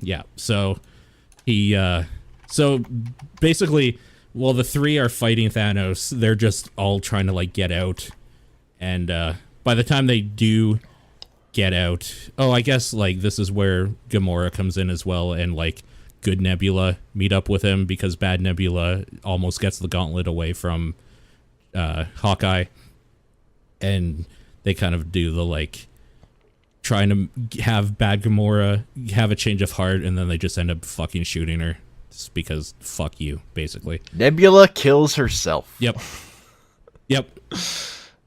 Yeah, so he so basically, while the three are fighting Thanos, they're just all trying to like get out, and by the time they do get out, I guess like this is where Gamora comes in as well, and like good Nebula meet up with him because bad Nebula almost gets the gauntlet away from Hawkeye, and they kind of do the like trying to have bad Gamora have a change of heart, and then they just end up fucking shooting her just because fuck you, basically. Nebula kills herself. Yep.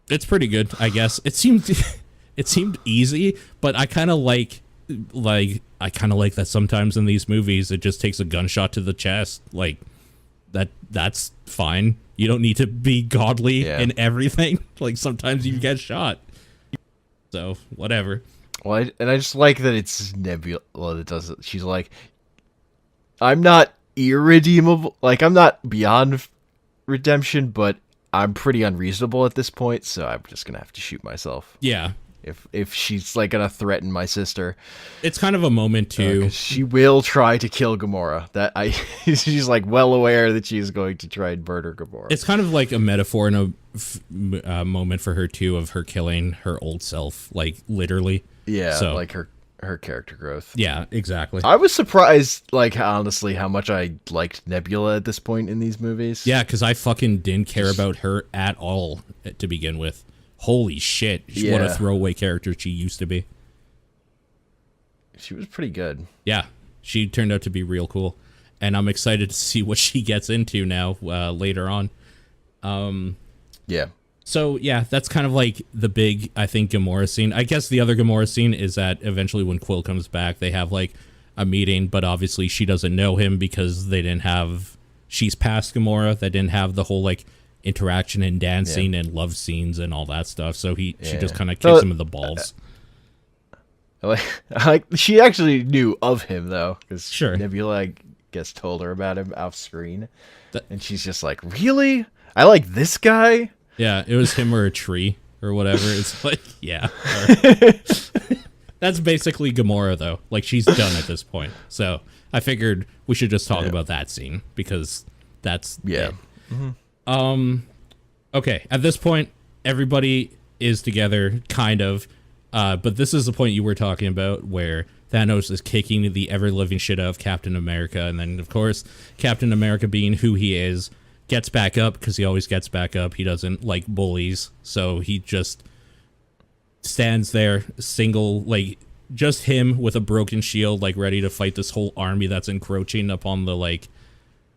It's pretty good, I guess. It seemed easy, but I kind of like that sometimes in these movies it just takes a gunshot to the chest. Like that's fine. You don't need to be godly in everything. Like sometimes you get shot. So whatever. Well, I just like that it's Nebula that does it. She's like, I'm not irredeemable. Like, I'm not beyond redemption, but I'm pretty unreasonable at this point, so I'm just gonna have to shoot myself. Yeah. If she's like gonna threaten my sister, it's kind of a moment too. She will try to kill Gamora. She's like well aware that she's going to try and murder Gamora. It's kind of like a metaphor and a moment for her too, of her killing her old self, like literally. Yeah, so, like her character growth. Yeah, exactly. I was surprised, like honestly, how much I liked Nebula at this point in these movies. Yeah, because I fucking didn't care about her at all to begin with. Holy shit, what a throwaway character she used to be. She was pretty good. Yeah, she turned out to be real cool. And I'm excited to see what she gets into now later on. Yeah. So, yeah, that's kind of like the big, I think, Gamora scene. I guess the other Gamora scene is that eventually when Quill comes back, they have like a meeting, but obviously she doesn't know him because they didn't have, she's past Gamora, that didn't have the whole like interaction and dancing and love scenes and all that stuff, so she just kind of kicks him in the balls. Like she actually knew of him though, because sure, Nebula, I guess, told her about him off screen, and she's just like, really? I like this guy? Yeah, it was him or a tree or whatever. It's like, yeah. That's basically Gamora though. Like she's done at this point, so I figured we should just talk about that scene because that's it. Okay, at this point, everybody is together, kind of, but this is the point you were talking about where Thanos is kicking the ever-living shit out of Captain America, and then, of course, Captain America, being who he is, gets back up, because he always gets back up. He doesn't like bullies, so he just stands there, like, just him with a broken shield, like, ready to fight this whole army that's encroaching upon the, like,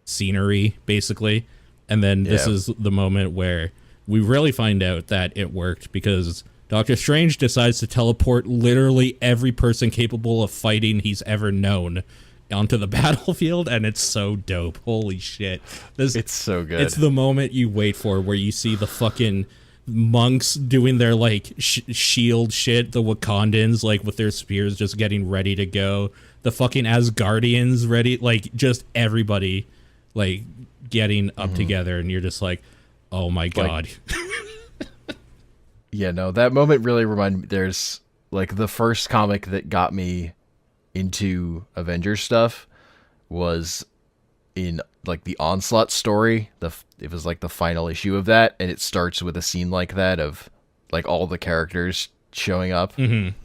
scenery, basically. And then this is the moment where we really find out that it worked, because Doctor Strange decides to teleport literally every person capable of fighting he's ever known onto the battlefield, and it's so dope. Holy shit. It's so good. It's the moment you wait for, where you see the fucking monks doing their, like, shield shit, the Wakandans, like, with their spears just getting ready to go, the fucking Asgardians ready, like, just everybody, like, getting up together, and you're just like, oh my god. Yeah, no, that moment really reminded me, there's like the first comic that got me into Avengers stuff was in like the Onslaught story. It was like the final issue of that, and it starts with a scene like that of like all the characters showing up. Mm-hmm.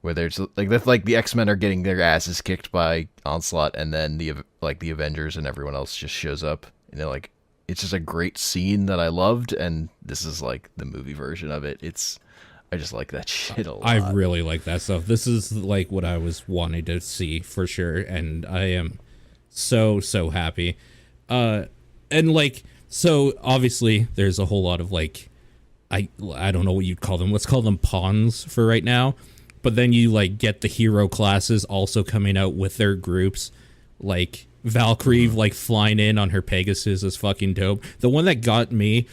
Where there's like the X-Men are getting their asses kicked by Onslaught, and then the Avengers and everyone else just shows up, and they're like, it's just a great scene that I loved, and this is like the movie version of it. I just like that shit a lot. I really like that stuff. This is like what I was wanting to see for sure, and I am so happy. And like, so obviously there's a whole lot of like, I don't know what you'd call them. Let's call them pawns for right now. But then you like get the hero classes also coming out with their groups, like Valkyrie like flying in on her Pegasus is fucking dope. The one that got me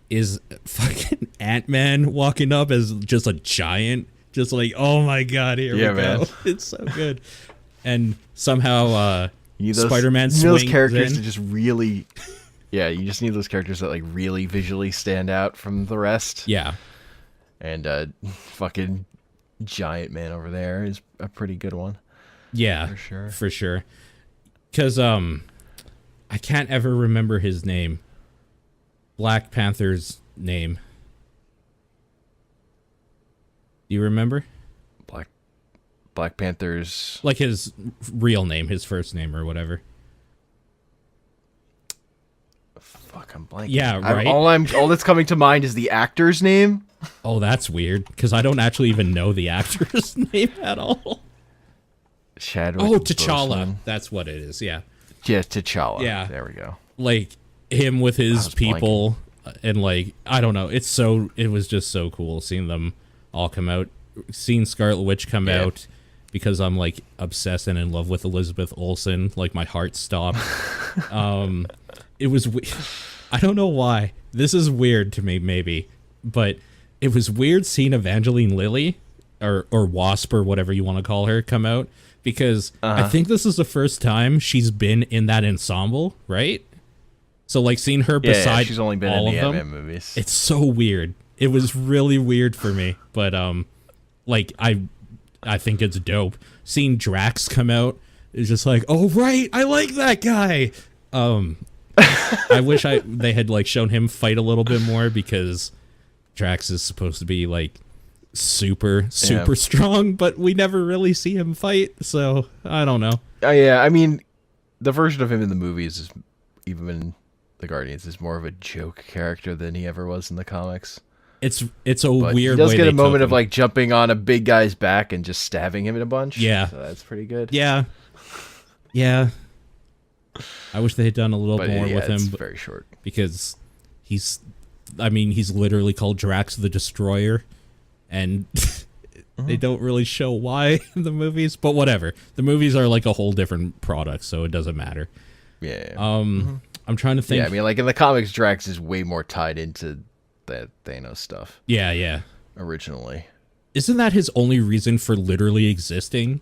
is fucking Ant-Man walking up as just a giant, just like, oh my god, here we go. It's so good. And somehow Spider-Man swings those characters in. to just really, you just need those characters that like really visually stand out from the rest. Yeah. And fucking Giant Man over there is a pretty good one. Yeah, for sure. Because I can't ever remember his name. Black Panther's name. Do you remember? Black Panther's, like his real name, his first name or whatever. Fuck, I'm blanking. Yeah, right. All that's coming to mind is the actor's name. Oh, that's weird, because I don't actually even know the actor's name at all. Chadwick. Oh, T'Challa. Boseman. That's what it is, yeah. Yeah, T'Challa. Yeah. There we go. Like, him with his people, and like, I don't know, it was just so cool seeing them all come out. Seeing Scarlet Witch come out, because I'm like obsessed and in love with Elizabeth Olsen, like my heart stopped. It was, I don't know why. This is weird to me, maybe, but it was weird seeing Evangeline Lilly, or Wasp, or whatever you want to call her, come out, because I think this is the first time she's been in that ensemble, right? So like seeing her beside she's only been all in the of them, Ant-Man movies. it's so weird. It was really weird for me, but like I think it's dope. Seeing Drax come out is just like, oh right, I like that guy. I wish they had like shown him fight a little bit more, because Drax is supposed to be like super strong, but we never really see him fight, so I don't know. Yeah, I mean, the version of him in the movies, is even in the Guardians, is more of a joke character than he ever was in the comics. It's a but weird. He does way get they a moment took of him. like jumping on a big guy's back and just stabbing him in a bunch. Yeah, so that's pretty good. Yeah. I wish they had done a little more with him. It's very short, because he's literally called Drax the Destroyer, and they don't really show why in the movies, but whatever. The movies are like a whole different product, so it doesn't matter. Yeah. I'm trying to think. Yeah, I mean, like in the comics, Drax is way more tied into that Thanos stuff. Yeah. Originally, isn't that his only reason for literally existing?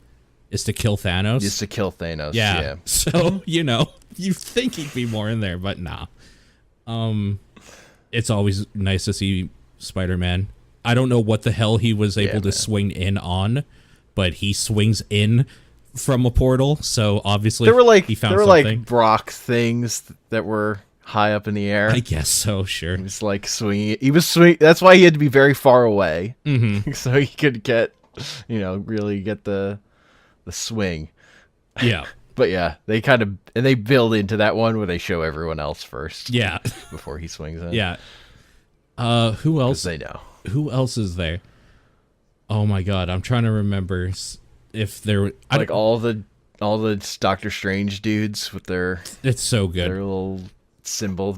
Is to kill Thanos? Just to kill Thanos. Yeah. Yeah. So, you think he'd be more in there, but nah. It's always nice to see Spider-Man. I don't know what the hell he was able to swing in on, but he swings in from a portal, so obviously he found something. Like Brock things that were high up in the air. I guess so, sure. He was like swinging. He was swinging. That's why he had to be very far away, so he could get, really get the swing. Yeah. But yeah, they build into that one where they show everyone else first. Yeah. Before he swings in. Yeah. Who else? They know. Who else is there? Oh my god, I'm trying to remember if there were like all the Doctor Strange dudes with their. It's so good. Their little symbol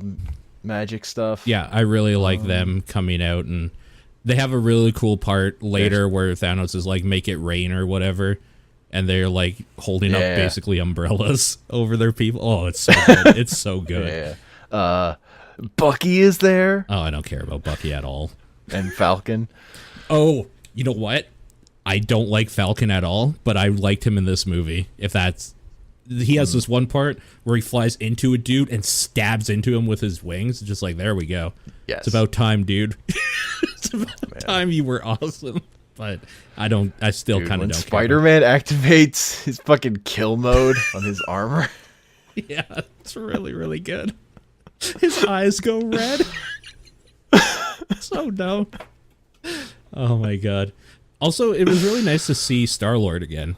magic stuff. Yeah, I really like them coming out, and they have a really cool part later where Thanos is like, make it rain or whatever, and they're like holding up basically umbrellas over their people. Oh, it's so good. It's so good. Yeah. Bucky is there. Oh, I don't care about Bucky at all. And Falcon. Oh, you know what? I don't like Falcon at all, but I liked him in this movie. He has this one part where he flies into a dude and stabs into him with his wings. Just like, there we go. Yes. It's about time, dude. It's about time you were awesome. but I still kind of when don't Spider-Man activates his fucking kill mode on his armor. Yeah, it's really, really good. His eyes go red. So dumb. Oh my god. Also, it was really nice to see Star-Lord again.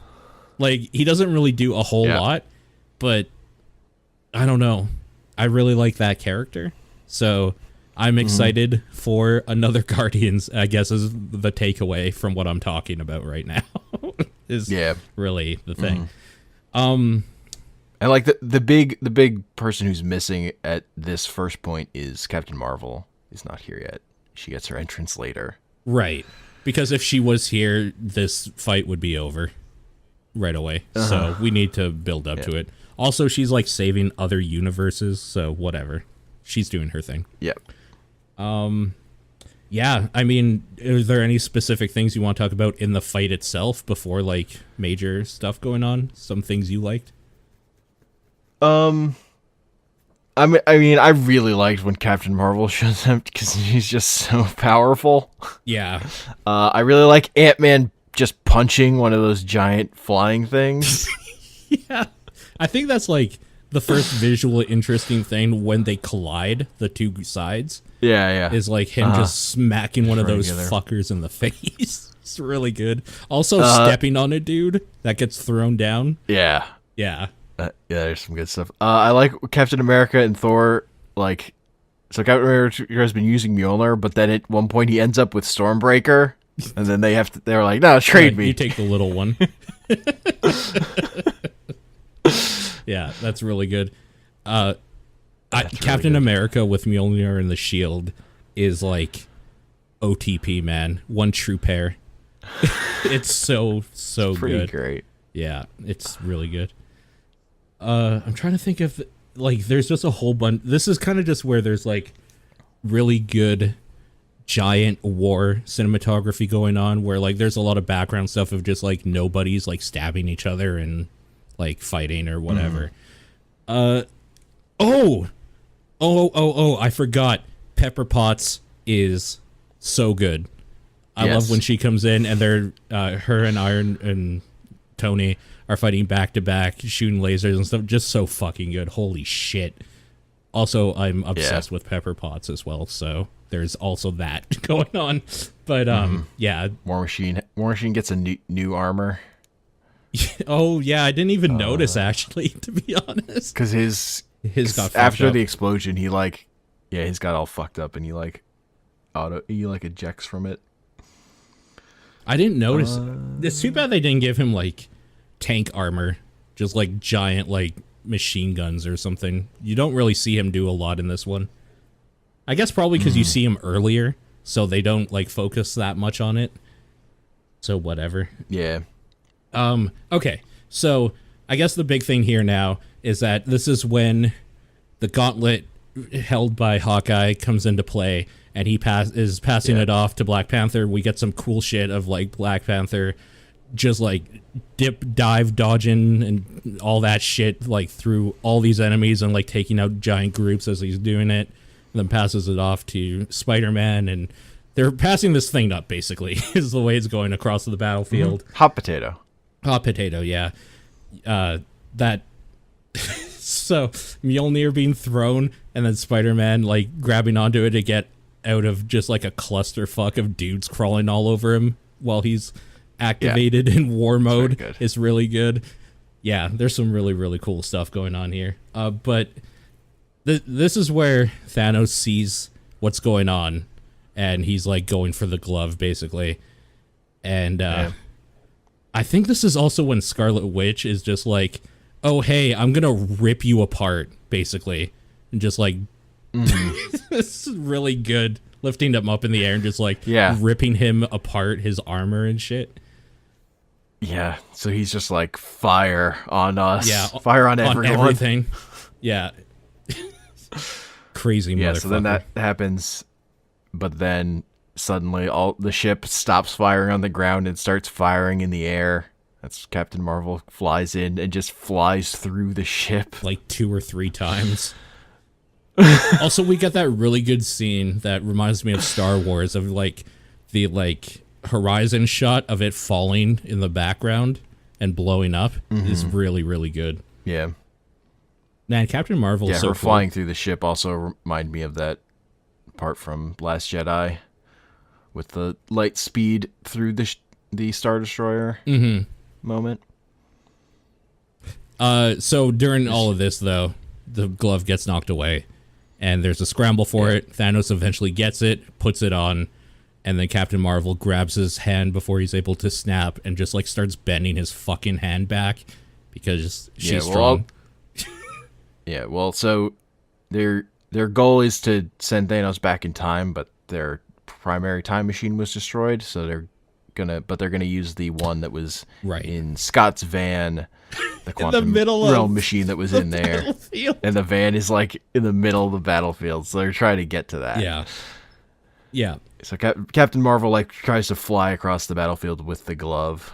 Like, he doesn't really do a whole lot, but I don't know. I really like that character. So I'm excited for another Guardians, I guess, is the takeaway from what I'm talking about right now. Is really the thing. And like the big person who's missing at this first point is Captain Marvel. Is not here yet. She gets her entrance later. Right. Because if she was here, this fight would be over right away. So we need to build up to it. Also, she's like saving other universes, so whatever. She's doing her thing. Yep. Yeah, I mean, is there any specific things you want to talk about in the fight itself before like major stuff going on? Some things you liked? I mean, I really liked when Captain Marvel shows up because she's just so powerful. Yeah. I really like Ant-Man just punching one of those giant flying things. Yeah. I think that's like the first visual interesting thing when they collide, the two sides. Yeah. Is like him just smacking one of those fuckers in the face. It's really good. Also stepping on a dude that gets thrown down. Yeah. Yeah. Yeah, there's some good stuff. I like Captain America and Thor. Like, so Captain America has been using Mjolnir, but then at one point he ends up with Stormbreaker, and then they're like, no, trade me. You take the little one. Yeah, that's really good. Captain America with Mjolnir and the shield is like OTP, man. One true pair. It's so pretty good. Great. Yeah, it's really good. I'm trying to think of, like, there's just a whole bunch. This is kind of just where there's, like, really good giant war cinematography going on, where, like, there's a lot of background stuff of just, like, nobodies, like, stabbing each other and, like, fighting or whatever. I forgot. Pepper Potts is so good. I love when she comes in and they're, her and Iron and Tony are fighting back to back, shooting lasers and stuff. Just so fucking good. Holy shit. Also, I'm obsessed with Pepper Potts as well, so there's also that going on. But yeah, War Machine gets a new armor. Oh yeah, I didn't even notice actually, to be honest. Because his got after up. the explosion, he's got all fucked up, and he ejects from it. I didn't notice. It's too bad they didn't give him like tank armor, just like giant like machine guns or something. You don't really see him do a lot in this one. I guess probably because you see him earlier, so they don't like focus that much on it. So whatever. Yeah. Okay. So I guess the big thing here now is that this is when the gauntlet held by Hawkeye comes into play, and he is passing it off to Black Panther. We get some cool shit of like Black Panther just like dip, dive, dodging and all that shit, like through all these enemies and like taking out giant groups as he's doing it, and then passes it off to Spider-Man, and they're passing this thing up basically is the way it's going across the battlefield. Hot potato, yeah. That so Mjolnir being thrown and then Spider-Man like grabbing onto it to get out of just like a clusterfuck of dudes crawling all over him while he's activated in war mode is really good. Yeah, there's some really, really cool stuff going on here. But this is where Thanos sees what's going on, and he's like going for the glove basically. And I think this is also when Scarlet Witch is just like, oh hey, I'm gonna rip you apart basically, and just like this is really good, lifting him up in the air and just like ripping him apart, his armor and shit. Yeah, so he's just like fire on us. Yeah, fire on everyone. Everything. Yeah. Crazy motherfucker. Yeah, so then that happens, but then suddenly all the ship stops firing on the ground and starts firing in the air. That's Captain Marvel flies in and just flies through the ship like 2 or 3 times. Also, we got that really good scene that reminds me of Star Wars, of like the like horizon shot of it falling in the background and blowing up is really, really good. Yeah. Man, Captain Marvel is so her cool. flying through the ship also remind me of that part from Last Jedi with the light speed through the Star Destroyer moment. So during all of this, though, the glove gets knocked away, and there's a scramble for it. Thanos eventually gets it, puts it on, and then Captain Marvel grabs his hand before he's able to snap and just, like, starts bending his fucking hand back because she's strong. Yeah, well, so their goal is to send Thanos back in time, but their primary time machine was destroyed, so they're gonna use the one that was in Scott's van, the quantum realm machine that was in there, and the van is like in the middle of the battlefield, so they're trying to get to that. Yeah. So Captain Marvel like tries to fly across the battlefield with the glove,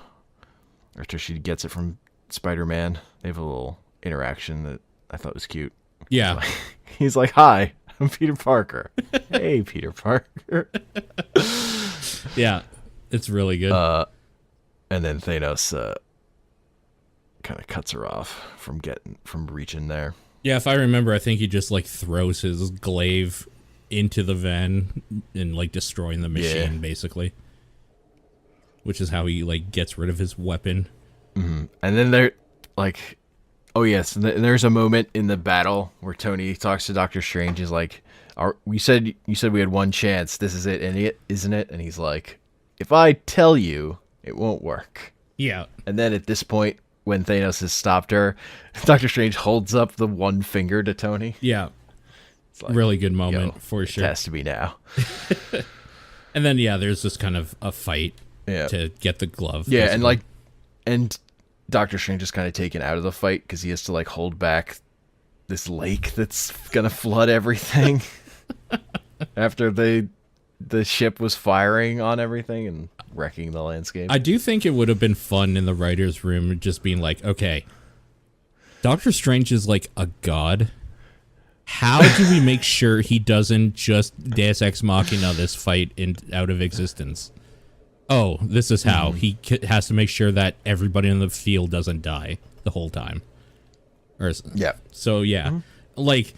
after she gets it from Spider-Man. They have a little interaction that I thought was cute. Yeah. He's like, "Hi, I'm Peter Parker." Hey, Peter Parker. Yeah, it's really good. And then Thanos kind of cuts her off from reaching there. Yeah, if I remember, I think he just like throws his glaive into the van and like destroying the machine, basically. Which is how he like gets rid of his weapon. Mm-hmm. And then they're like, oh yes, and there's a moment in the battle where Tony talks to Doctor Strange. He's like, you said we had one chance. This is it, and isn't it? And he's like, if I tell you, it won't work. Yeah. And then at this point, when Thanos has stopped her, Doctor Strange holds up the one finger to Tony. Yeah. It's like, really good moment for sure. It has to be now. And then there's this kind of a fight to get the glove. Yeah, and Doctor Strange is kind of taken out of the fight because he has to like hold back this lake that's gonna flood everything after the ship was firing on everything and wrecking the landscape. I do think it would have been fun in the writer's room just being like, okay, Doctor Strange is like a god. How do we make sure he doesn't just Deus Ex Machina this fight out of existence? Oh, this is how. He has to make sure that everybody in the field doesn't die the whole time. So, like,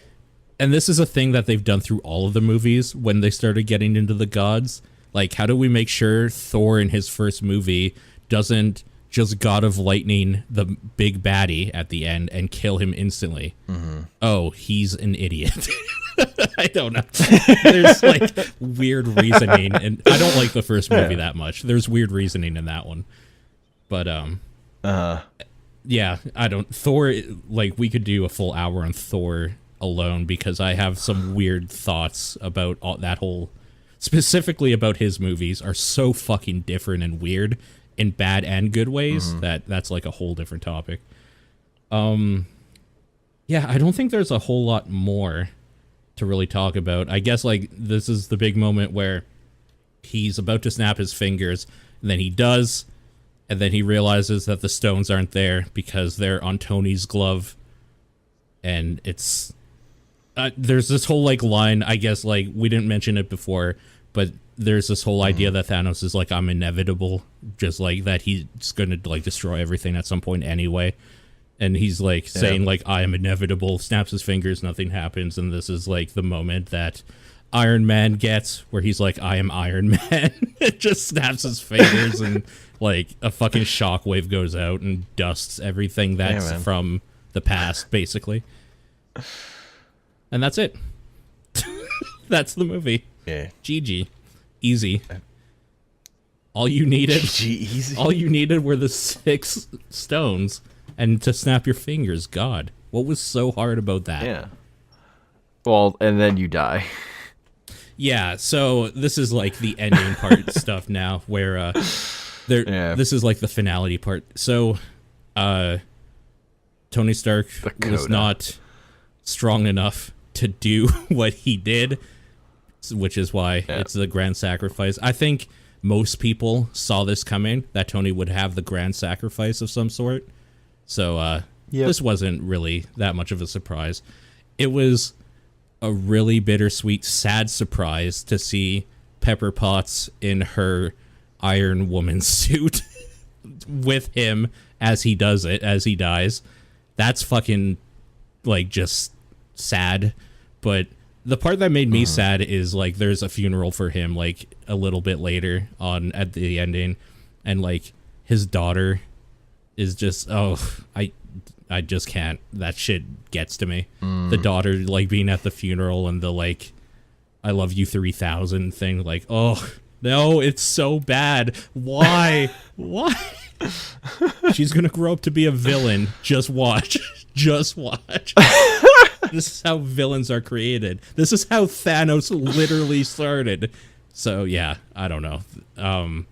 and this is a thing that they've done through all of the movies when they started getting into the gods. Like, how do we make sure Thor in his first movie doesn't just God of Lightning the big baddie at the end and kill him instantly? Oh, he's an idiot. I don't know. There's like weird reasoning, and I don't like the first movie that much. There's weird reasoning in that one. But yeah, I don't. Thor, like, we could do a full hour on Thor alone because I have some weird thoughts about that whole, specifically about his movies are so fucking different and weird in bad and good ways that's like a whole different topic. Yeah, I don't think there's a whole lot more to really talk about. I guess like this is the big moment where he's about to snap his fingers, and then he does, and then he realizes that the stones aren't there because they're on Tony's glove, and it's there's this whole like line, I guess, like we didn't mention it before, but there's this whole idea that Thanos is like, I'm inevitable, just like that he's gonna like destroy everything at some point anyway. And he's like saying like, I am inevitable, snaps his fingers, nothing happens. And this is like the moment that Iron Man gets where he's like, I am Iron Man. It just snaps his fingers and like a fucking shockwave goes out and dusts everything that's from the past, basically. And that's it. That's the movie. Yeah. GG. Easy. All you needed. GG easy. All you needed were the 6 stones. And to snap your fingers, God, what was so hard about that? Yeah. Well, and then you die. Yeah, so this is like the ending part stuff now, where this is like the finality part. So, Tony Stark was not strong enough to do what he did, which is why it's the grand sacrifice. I think most people saw this coming, that Tony would have the grand sacrifice of some sort. So this wasn't really that much of a surprise. It was a really bittersweet, sad surprise to see Pepper Potts in her Iron Woman suit with him as he dies. That's fucking, like, just sad. But the part that made me sad is, like, there's a funeral for him, like, a little bit later on at the ending, and, like, his daughter is just, I just can't. That shit gets to me. The daughter, like, being at the funeral and the, like, I love you 3000 thing, like, oh, no, it's so bad. Why? Why? She's gonna grow up to be a villain. Just watch. Just watch. This is how villains are created. This is how Thanos literally started. So, yeah, I don't know.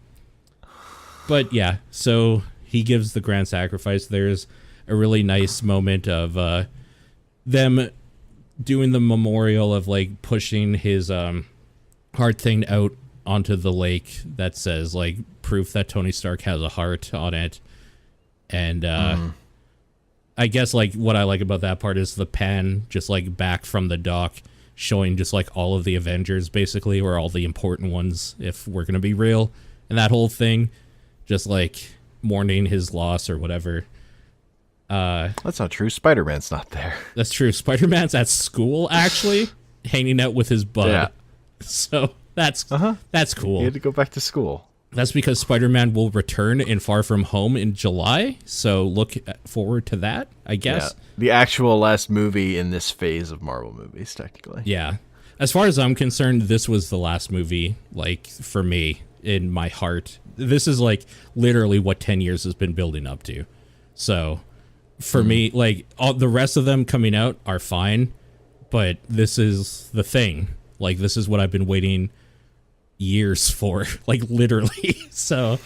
But, yeah, so he gives the grand sacrifice. There's a really nice moment of them doing the memorial of, like, pushing his heart thing out onto the lake that says, like, proof that Tony Stark has a heart on it. And I guess, like, what I like about that part is the pan just, like, back from the dock showing just, like, all of the Avengers, basically, or all the important ones, if we're gonna be real. And that whole thing, just, like, mourning his loss or whatever. That's not true. Spider-Man's not there. That's true. Spider-Man's at school, actually, hanging out with his bud. Yeah. So that's cool. He had to go back to school. That's because Spider-Man will return in Far From Home in July. So look forward to that, I guess. Yeah, the actual last movie in this phase of Marvel movies, technically. Yeah. As far as I'm concerned, this was the last movie, like, for me, in my heart. This is, like, literally what 10 years has been building up to. So for me, like, all the rest of them coming out are fine, but this is the thing. Like, this is what I've been waiting years for, like, literally. So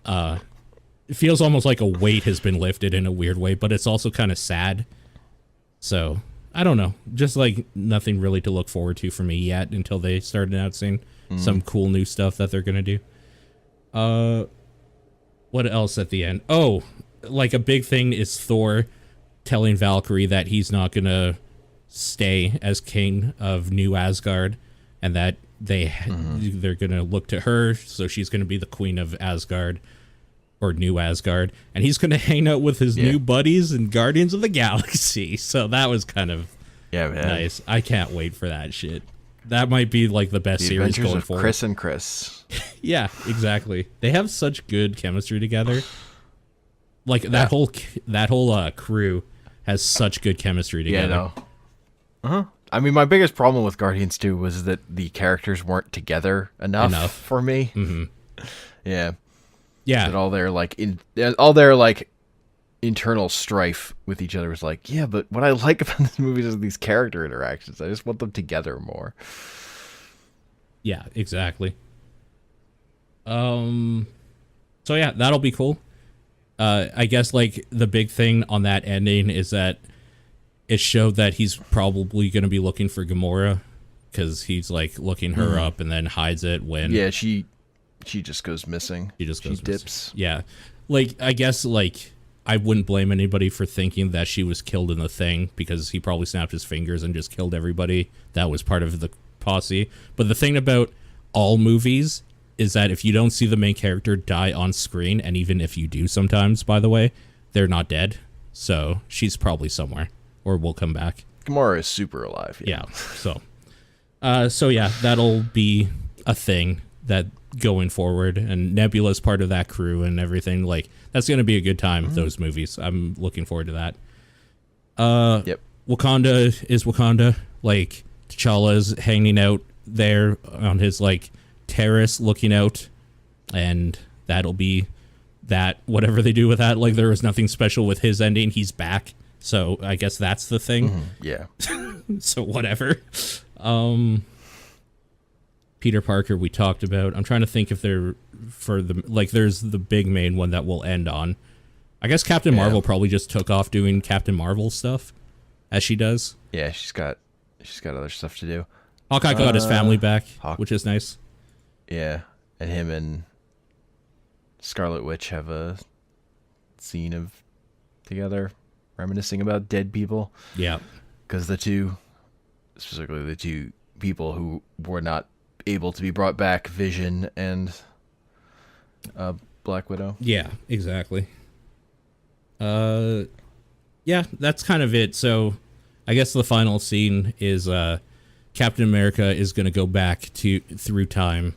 it feels almost like a weight has been lifted in a weird way, but it's also kind of sad. So I don't know, just, like, nothing really to look forward to for me yet until they start announcing some cool new stuff that they're gonna do. What else at the end? Oh, like, a big thing is Thor telling Valkyrie that he's not gonna stay as king of New Asgard, and that they're gonna look to her, so she's gonna be the queen of Asgard, or New Asgard, and he's gonna hang out with his new buddies and Guardians of the Galaxy. So that was kind of nice. I can't wait for that shit. That might be, like, the best series going forward. Chris and Chris. Yeah, exactly. They have such good chemistry together. Like, that whole crew has such good chemistry together. Yeah, I mean, my biggest problem with Guardians 2 was that the characters weren't together enough for me. Yeah. That all their, like, internal strife with each other was like, yeah, but what I like about this movie is these character interactions. I just want them together more. Yeah, exactly. So yeah, that'll be cool. I guess, like, the big thing on that ending is that it showed that he's probably going to be looking for Gamora, because he's, like, looking her up and then hides it when... Yeah, she just goes missing. She dips. Yeah. Like, I guess, like, I wouldn't blame anybody for thinking that she was killed in the thing, because he probably snapped his fingers and just killed everybody. That was part of the posse. But the thing about all movies is that if you don't see the main character die on screen, and even if you do sometimes, by the way, they're not dead. So she's probably somewhere, or will come back. Gamora is super alive. Yeah. So yeah, that'll be a thing that going forward, and Nebula's part of that crew and everything. Like, that's going to be a good time, those movies. I'm looking forward to that. Wakanda is Wakanda. Like, T'Challa's hanging out there on his, like, terrace looking out, and that'll be that. Whatever they do with that, like, there was nothing special with his ending. He's back, so I guess that's the thing. Yeah. So whatever. Peter Parker we talked about. I'm trying to think if they're for the, like, there's the big main one that we'll end on. I guess Captain Marvel probably just took off doing Captain Marvel stuff, as she does. Yeah, she's got other stuff to do. Hawkeye got his family back, which is nice. Yeah, and him and Scarlet Witch have a scene of together reminiscing about dead people. Yeah, because specifically the two people who were not able to be brought back, Vision and Black Widow. Yeah, exactly. Yeah, that's kind of it. So I guess the final scene is Captain America is going to go back through time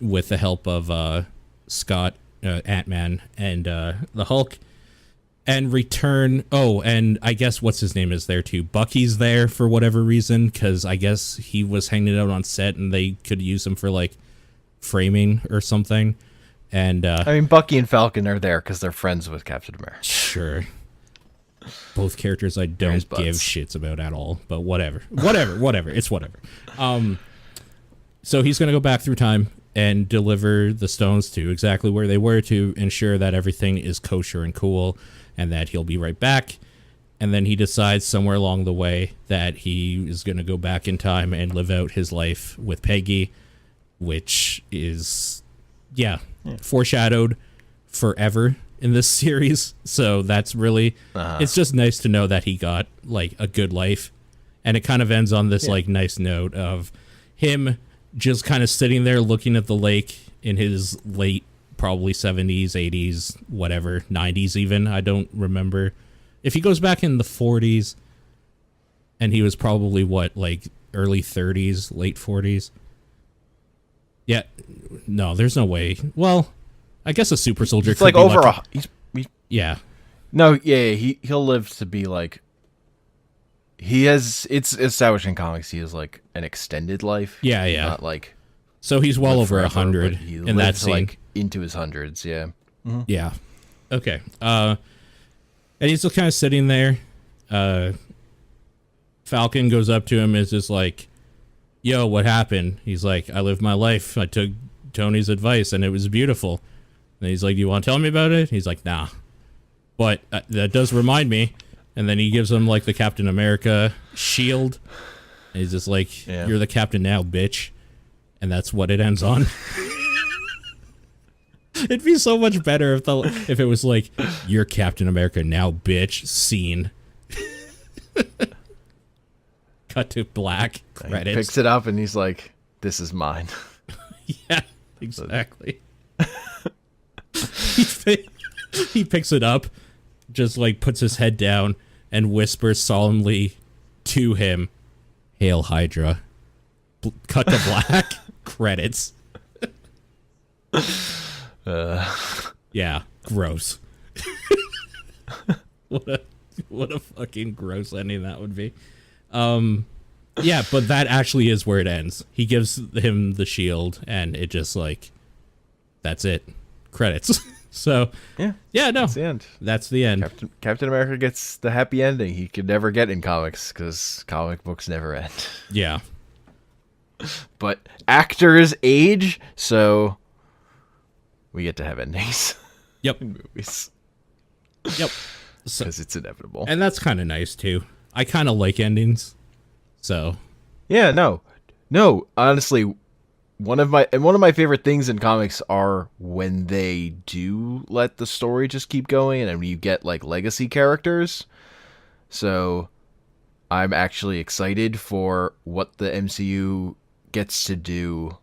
with the help of Scott, Ant-Man, and the Hulk, and return. Oh, and I guess what's his name is there too. Bucky's there for whatever reason, because I guess he was hanging out on set and they could use him for like framing or something. And I mean, Bucky and Falcon are there because they're friends with Captain America. Sure. Both characters I don't give shits about at all, but whatever. It's whatever. So he's going to go back through time and deliver the stones to exactly where they were to ensure that everything is kosher and cool and that he'll be right back. And then he decides somewhere along the way that he is going to go back in time and live out his life with Peggy, which is, foreshadowed forever in this series. So that's really, it's just nice to know that he got like a good life. And it kind of ends on this like nice note of him just kind of sitting there looking at the lake in his late, probably 70s, 80s, whatever, 90s even. I don't remember. If he goes back in the 40s and he was probably like early 30s, late 40s. Yeah, no, there's no way. Well, I guess a super soldier could like be over like, yeah. No, he'll live to be like, it's established in comics he has like an extended life. Yeah. Not like, so he's well over 100 in that scene. Like into his hundreds, yeah. Mm-hmm. Yeah. Okay. And he's still kind of sitting there. Falcon goes up to him and is just like, yo, what happened? He's like, I lived my life. I took Tony's advice and it was beautiful. And he's like, you want to tell me about it? He's like, nah. But that does remind me. And then he gives him like the Captain America shield. And he's just like, you're the captain now, bitch. And that's what it ends on. It'd be so much better if it was like, you're Captain America now, bitch, scene. Cut to black credits. He picks it up and he's like, this is mine. Yeah, exactly. He picks it up, just like puts his head down and whispers solemnly to him, Hail Hydra. Cut to black credits. Yeah, gross. What a fucking gross ending that would be. Yeah, but that actually is where it ends. He gives him the shield and it just like, that's it. Credits. So no, that's the end. That's the end. Captain America gets the happy ending he could never get in comics because comic books never end. Yeah. But actors age, so we get to have endings. Yep. In movies. Yep. Because it's inevitable. And that's kind of nice too. I kind of like endings. So. Yeah, no, honestly, one of my favorite things in comics are when they do let the story just keep going and you get like legacy characters. So I'm actually excited for what the MCU gets to do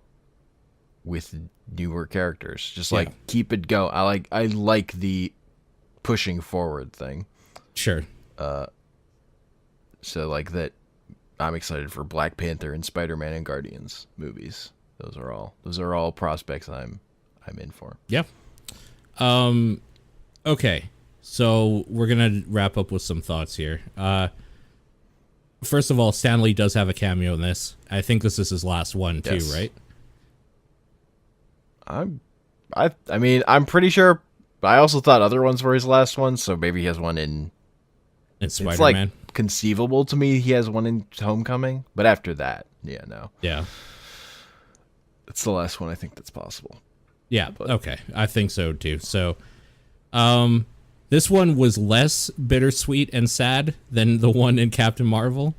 with newer characters. Just like keep it going. I like the pushing forward thing. Sure. So like that, I'm excited for Black Panther and Spider-Man and Guardians movies. Those are all prospects I'm in for. Yeah. Okay. So we're gonna wrap up with some thoughts here. First of all, Stan Lee does have a cameo in this. I think this is his last one too, right? I mean, I'm pretty sure. I also thought other ones were his last ones, so maybe he has one in Spider-Man. It's like conceivable to me he has one in Homecoming, but after that, no. Yeah. It's the last one I think that's possible. Yeah, okay. I think so too. So, this one was less bittersweet and sad than the one in Captain Marvel,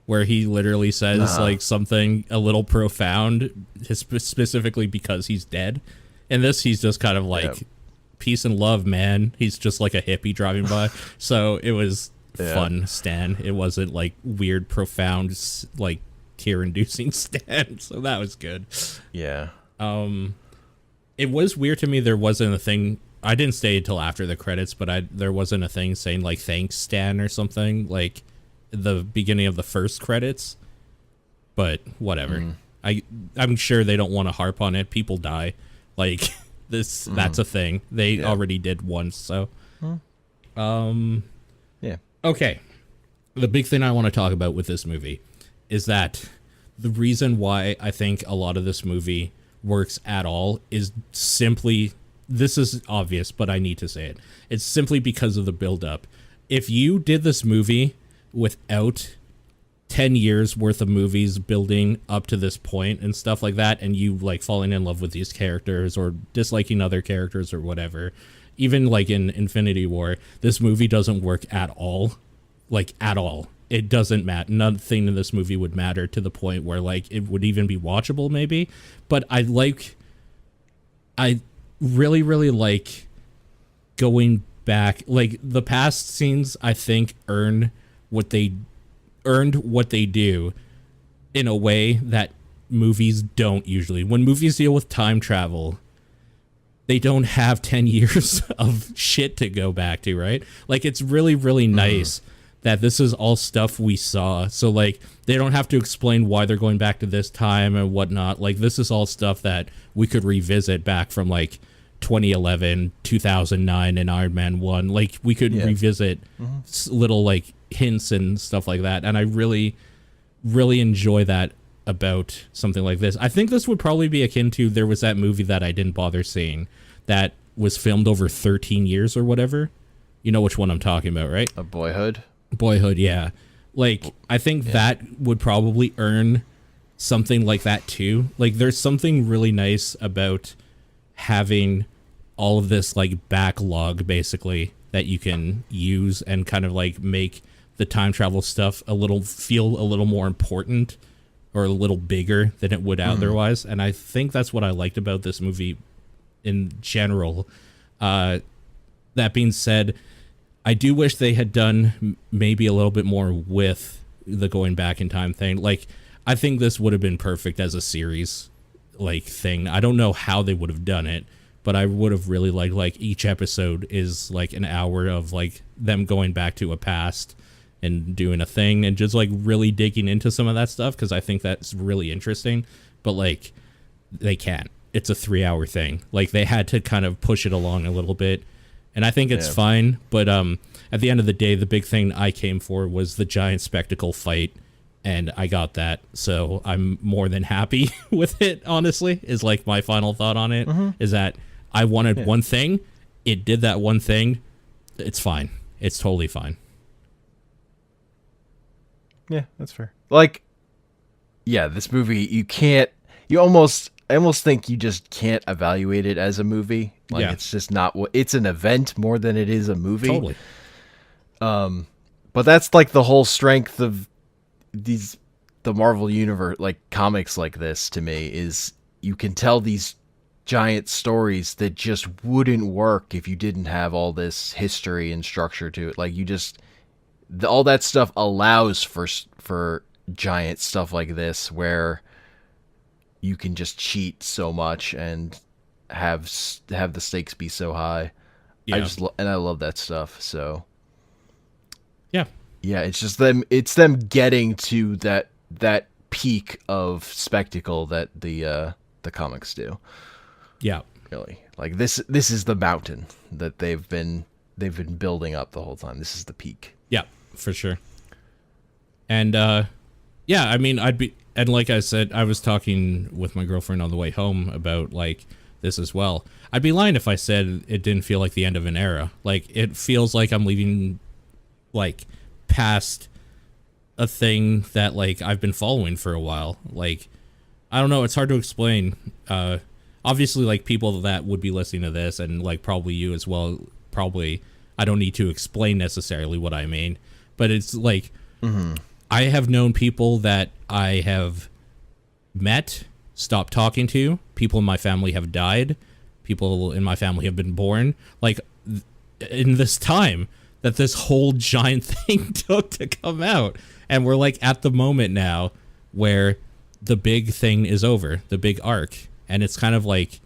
where he literally says like something a little profound, specifically because he's dead. In this, he's just kind of like, peace and love, man. He's just like a hippie driving by. So it was fun, Stan. It wasn't like weird, profound, like tear-inducing Stan. So that was good. Yeah. It was weird to me there wasn't a thing. I didn't stay until after the credits, but there wasn't a thing saying like thanks Stan or something like the beginning of the first credits. But whatever. I'm sure they don't want to harp on it. People die. Like that's a thing. They already did once, so yeah. Okay. The big thing I want to talk about with this movie is that the reason why I think a lot of this movie works at all is simply, this is obvious, but I need to say it. It's simply because of the build-up. If you did this movie without 10 years worth of movies building up to this point and stuff like that, and you like falling in love with these characters or disliking other characters or whatever, even like in Infinity War, this movie doesn't work at all. Like at all. It doesn't matter. Nothing in this movie would matter to the point where like it would even be watchable maybe. But I really, really like going back. Like the past scenes I think earned what they do in a way that movies don't usually. When movies deal with time travel, they don't have 10 years of shit to go back to, right? Like it's really, really nice that this is all stuff we saw. So like they don't have to explain why they're going back to this time and whatnot. Like this is all stuff that we could revisit back from like 2011, 2009 and Iron Man 1. Like we could revisit little like hints and stuff like that. And I really, really enjoy that about something like this. I think this would probably be akin to, there was that movie that I didn't bother seeing that was filmed over 13 years or whatever. You know which one I'm talking about, right? A Boyhood. Boyhood, yeah. Like, I think that would probably earn something like that too. Like, there's something really nice about having all of this, like, backlog, basically, that you can use and kind of, like, make the time travel stuff feel a little more important or a little bigger than it would otherwise. And I think that's what I liked about this movie in general. That being said, I do wish they had done maybe a little bit more with the going back in time thing. Like, I think this would have been perfect as a series, like, thing. I don't know how they would have done it, but I would have really liked, like, each episode is, like, an hour of, like, them going back to a past and doing a thing and just, like, really digging into some of that stuff, because I think that's really interesting. But, like, they can't. It's a 3-hour thing. Like, they had to kind of push it along a little bit. And I think it's fine, but at the end of the day, the big thing I came for was the giant spectacle fight, and I got that. So I'm more than happy with it, honestly, is like my final thought on it, is that I wanted one thing. It did that one thing. It's fine. It's totally fine. Yeah, that's fair. Like, yeah, this movie, I almost think you just can't evaluate it as a movie. Like, it's just not it's an event more than it is a movie. Totally. But that's like the whole strength of the Marvel universe, like comics like this to me, is you can tell these giant stories that just wouldn't work if you didn't have all this history and structure to it. Like all that stuff allows for giant stuff like this where you can just cheat so much and have the stakes be so high. Yeah. I love that stuff. So yeah, it's just them getting to that peak of spectacle that the comics do. Yeah, really. Like this is the mountain that they've been building up the whole time. This is the peak. Yeah, for sure. And I mean, and like I said, I was talking with my girlfriend on the way home about like this as well. I'd be lying if I said it didn't feel like the end of an era. Like, it feels like I'm leaving like past a thing that like I've been following for a while. Like, I don't know, it's hard to explain. Obviously, like, people that would be listening to this, and like probably you as well, probably I don't need to explain necessarily what I mean, but it's like I have known people that I have met, stopped talking to. People in my family have died. People in my family have been born. Like, in this time that this whole giant thing took to come out. And we're like at the moment now where the big thing is over, the big arc. And it's kind of like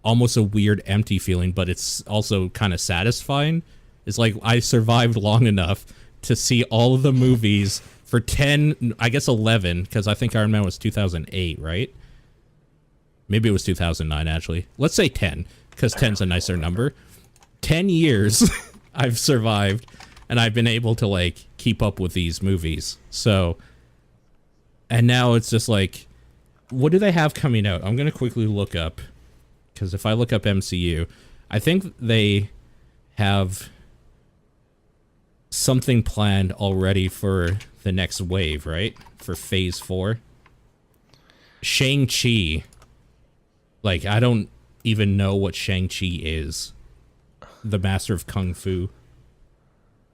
almost a weird empty feeling, but it's also kind of satisfying. It's like I survived long enough to see all of the movies for 10, I guess 11, because I think Iron Man was 2008, right? Maybe it was 2009, actually. Let's say 10, because 10's a nicer number. 10 years I've survived, and I've been able to, like, keep up with these movies. So, and now it's just like, what do they have coming out? I'm going to quickly look up, because if I look up MCU, I think they have something planned already for the next wave, right? For phase 4. Shang-Chi. Like, I don't even know what Shang-Chi is. The master of Kung Fu.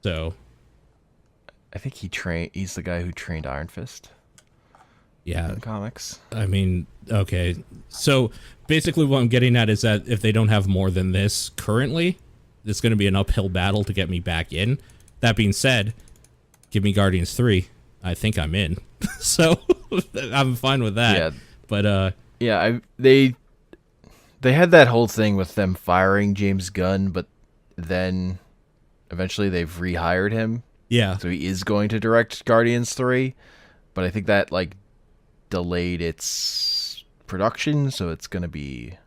So. I think he's the guy who trained Iron Fist. Yeah. In comics. I mean, okay. So, basically what I'm getting at is that if they don't have more than this currently, it's going to be an uphill battle to get me back in. That being said, give me Guardians 3. I think I'm in. So, I'm fine with that. Yeah. But, yeah, they had that whole thing with them firing James Gunn, but then eventually they've rehired him. yeah. So he is going to direct Guardians 3, but I think that, like, delayed its production, so it's going to be,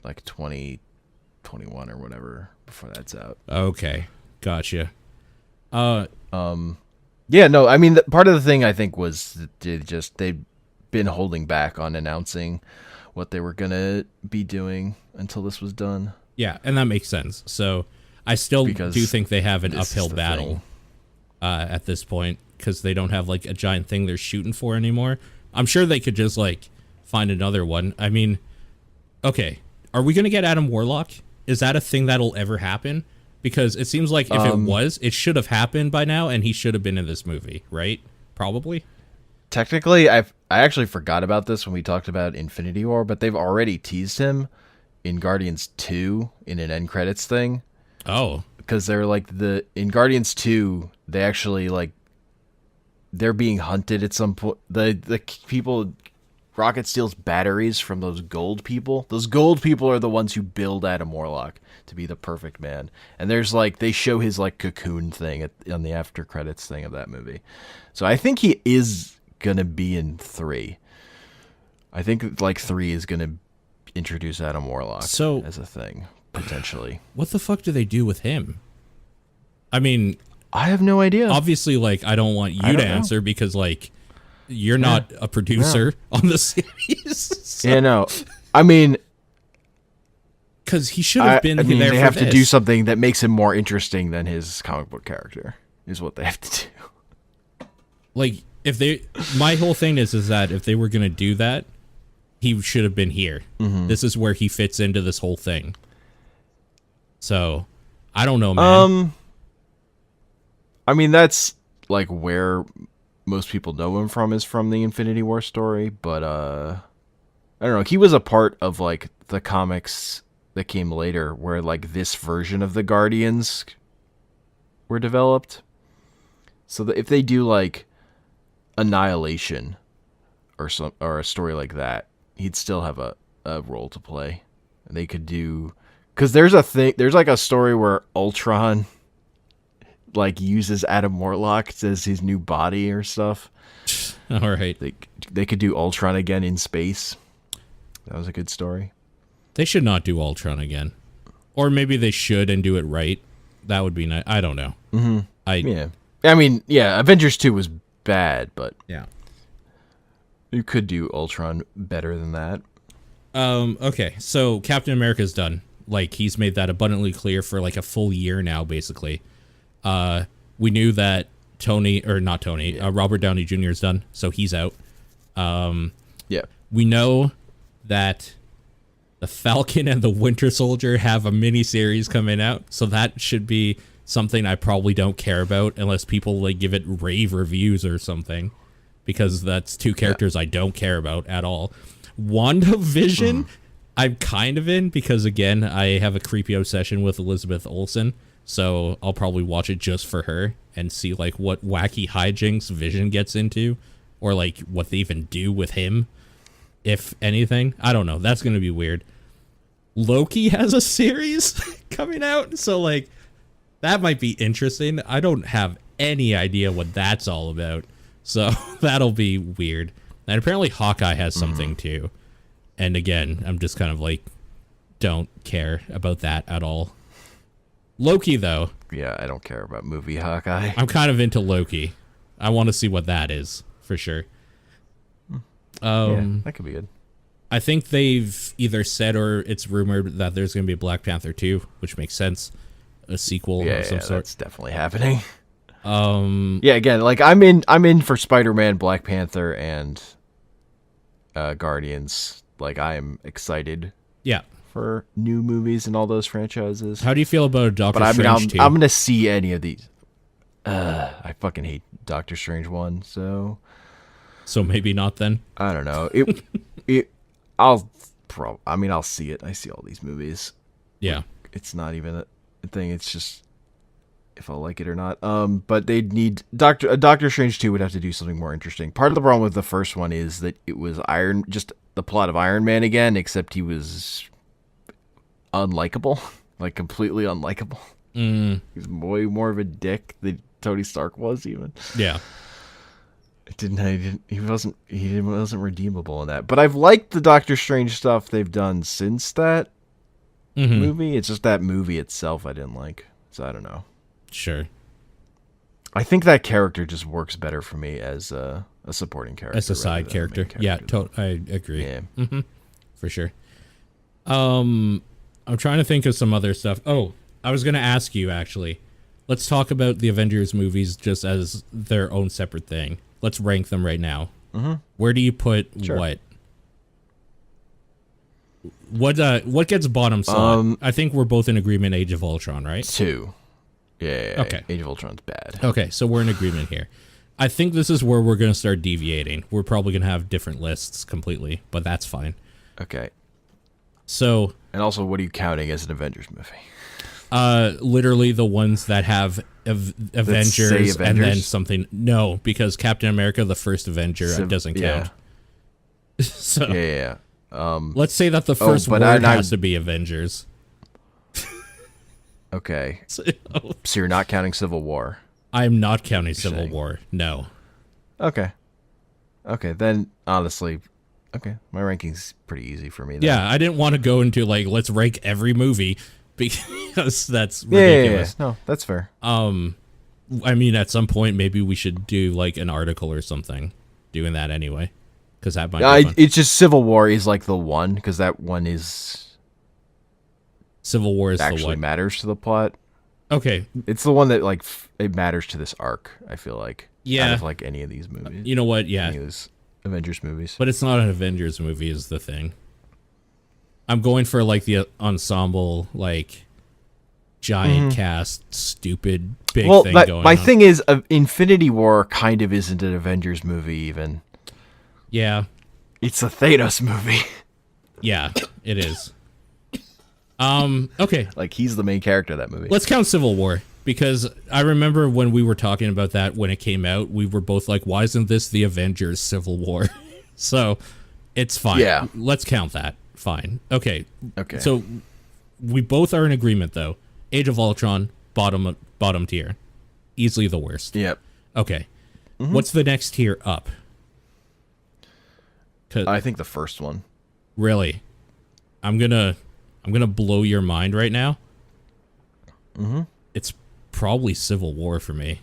like, 2021 or whatever before that's out. Okay. Gotcha. Yeah, no, I mean, part of the thing I think was that they'd been holding back on announcing what they were going to be doing until this was done. Yeah, and that makes sense. So I still do think they have an uphill battle at this point, because they don't have, like, a giant thing they're shooting for anymore. I'm sure they could just, like, find another one. I mean, okay, are we going to get Adam Warlock? Is that a thing that'll ever happen? Because it seems like if it was, it should have happened by now, and he should have been in this movie, right? Probably. Technically, I actually forgot about this when we talked about Infinity War, but they've already teased him in Guardians 2 in an end credits thing. Oh. Because they're like in Guardians 2, they actually, like, they're being hunted at some point. The people, Rocket steals batteries from those gold people. Those gold people are the ones who build Adam Warlock to be the perfect man. And there's, like, they show his, like, cocoon thing on the after credits thing of that movie. So I think he is gonna be in 3. I think, like, 3 is gonna introduce Adam Warlock as a thing, potentially. What the fuck do they do with him? I mean, I have no idea. Obviously, like, I don't want you to answer because, like, you're not a producer on the series. So. Yeah, no. I mean, because he should have been there. They have to do something that makes him more interesting than his comic book character, is what they have to do. Like, my whole thing is that if they were going to do that, he should have been here. Mm-hmm. This is where he fits into this whole thing. So, I don't know, man. I mean, that's, like, where most people know him from, is from the Infinity War story, but, I don't know. He was a part of, like, the comics that came later where, like, this version of the Guardians were developed. So that if they do, like, Annihilation or a story like that, he'd still have a role to play. And they could do, because there's like a story where Ultron, like, uses Adam Warlock as his new body or stuff. All right. They could do Ultron again in space. That was a good story. They should not do Ultron again. Or maybe they should and do it right. That would be nice. I don't know. Mm-hmm. Yeah. I mean, yeah, Avengers 2 was bad, but yeah, you could do Ultron better than that. Okay, so Captain America's done. Like, he's made that abundantly clear for, like, a full year now, basically. We knew that Robert Downey Jr. is done, so he's out. Yeah. We know that the Falcon and the Winter Soldier have a mini-series coming out, so that should be something I probably don't care about unless people, like, give it rave reviews or something, because that's two characters I don't care about at all. WandaVision, I'm kind of in, because, again, I have a creepy obsession with Elizabeth Olsen, so I'll probably watch it just for her and see, like, what wacky hijinks Vision gets into, or, like, what they even do with him, if anything. I don't know. That's going to be weird. Loki has a series coming out, so like that might be interesting. I don't have any idea what that's all about, so that'll be weird. And apparently Hawkeye has something too. And again, I'm just kind of like, don't care about that at all. Loki, though. Yeah, I don't care about movie Hawkeye. I'm kind of into Loki. I want to see what that is, for sure. Yeah, that could be good. I think they've either said or it's rumored that there's going to be a Black Panther 2, which makes sense. A sequel of some sort. That's definitely happening. Yeah, again, like I'm in for Spider-Man, Black Panther, and Guardians. Like, I am excited. Yeah. For new movies and all those franchises. How do you feel about Doctor Strange? But I'm gonna see any of these. I fucking hate Doctor Strange 1, so maybe not then. I don't know. I'll see it. I see all these movies. Yeah. It's not even a thing. It's just if I'll like it or not. But they'd need Doctor Strange 2 would have to do something more interesting. Part of the problem with the first one is that it was just the plot of Iron Man again, except he was unlikable, like completely unlikable. He's way more of a dick than Tony Stark was, even. Yeah. He wasn't redeemable in that. But I've liked the Doctor Strange stuff they've done since that movie. It's just that movie itself I didn't like. So I don't know. Sure. I think that character just works better for me as a supporting character. As a side character. Yeah, I agree. Yeah. For sure. I'm trying to think of some other stuff. Oh, I was going to ask you, actually. Let's talk about the Avengers movies just as their own separate thing. Let's rank them right now. Where do you put what? What gets bottom slot? I think we're both in agreement. Age of Ultron, right? 2. Yeah. Okay. Age of Ultron's bad. Okay, so we're in agreement here. I think this is where we're going to start deviating. We're probably going to have different lists completely, but that's fine. Okay. So. And also, what are you counting as an Avengers movie? Literally the ones that have Avengers and then something. No, because Captain America, the first Avenger, doesn't count. So yeah. Let's say that the first word has to be Avengers. Okay. So you're not counting Civil War? I'm not counting Civil War. No. Okay. Then honestly, my ranking's pretty easy for me. Then. Yeah, I didn't want to go into like let's rank every movie because that's ridiculous. Yeah. No, that's fair. I mean, at some point maybe we should do like an article or something doing that anyway, because that might be fun. It's just Civil War is like the one, because that one is Civil War is actually matters to the plot. Okay, it's the one that like it matters to this arc. I feel like out of like any of these movies. You know what? Yeah, any of these Avengers movies. But it's not an Avengers movie is the thing. I'm going for like the ensemble, like giant cast, stupid big thing going on. My thing is, Infinity War kind of isn't an Avengers movie even. Yeah. It's a Thanos movie. Yeah, it is. Okay. Like, he's the main character of that movie. Let's count Civil War, because I remember when we were talking about that when it came out, we were both like, why isn't this the Avengers Civil War? So, it's fine. Yeah. Let's count that. Fine. Okay. Okay. So, we both are in agreement, though. Age of Ultron, bottom tier. Easily the worst. Yep. Okay. What's the next tier up? I think the first one. Really? I'm gonna blow your mind right now. It's probably Civil War for me.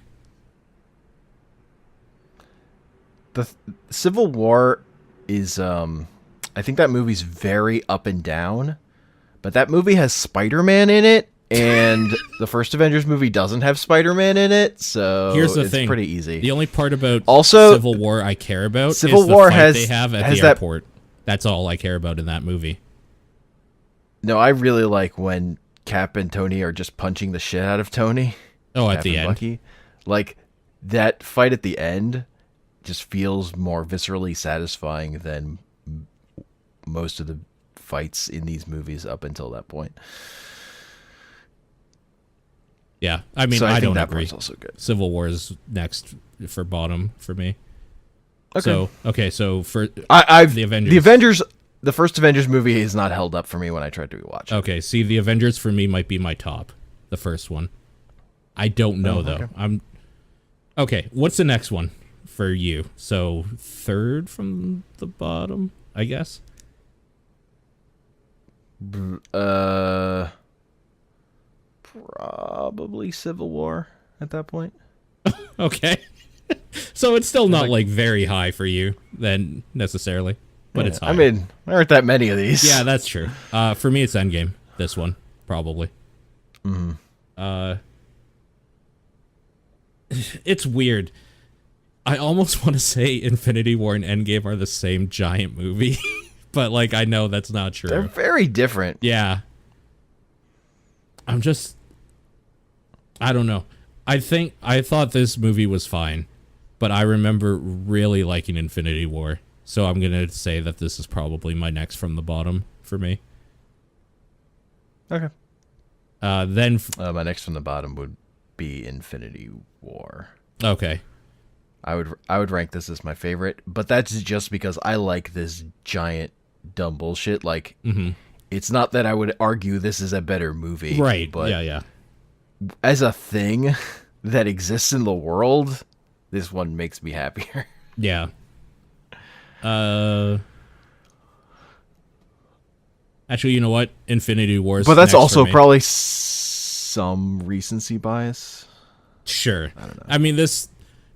The Civil War is I think that movie's very up and down, but that movie has Spider-Man in it, and the first Avengers movie doesn't have Spider-Man in it, so here's the thing. It's pretty easy. The only part about also, Civil War I care about Civil is the War fight they have at the airport. That's all I care about in that movie. No, I really like when Cap and Tony are just punching the shit out of Tony. Oh, at the end. Bucky. Like, that fight at the end just feels more viscerally satisfying than most of the fights in these movies up until that point. Yeah, I mean, so I think don't that agree. Part's also good. Civil War is next for bottom for me. Okay. So for the Avengers, the first Avengers movie has not held up for me when I tried to rewatch it. Okay, see, the Avengers for me might be my top, the first one. I don't know though. Okay. What's the next one for you? So third from the bottom, I guess. Probably Civil War at that point. Okay. So it's still not like very high for you then necessarily, but it's high. I mean, there aren't that many of these. Yeah, that's true. For me, it's Endgame. This one, probably. It's weird. I almost want to say Infinity War and Endgame are the same giant movie, but like I know that's not true. They're very different. Yeah. I don't know. I thought this movie was fine, but I remember really liking Infinity War. So I'm going to say that this is probably my next from the bottom for me. Okay. Then my next from the bottom would be Infinity War. Okay. I would rank this as my favorite, but that's just because I like this giant dumb bullshit. Like, it's not that I would argue this is a better movie. Right. But yeah. as a thing that exists in the world, this one makes me happier. Yeah. Actually, you know what? Infinity War. But that's also probably some recency bias. Sure. I don't know. I mean,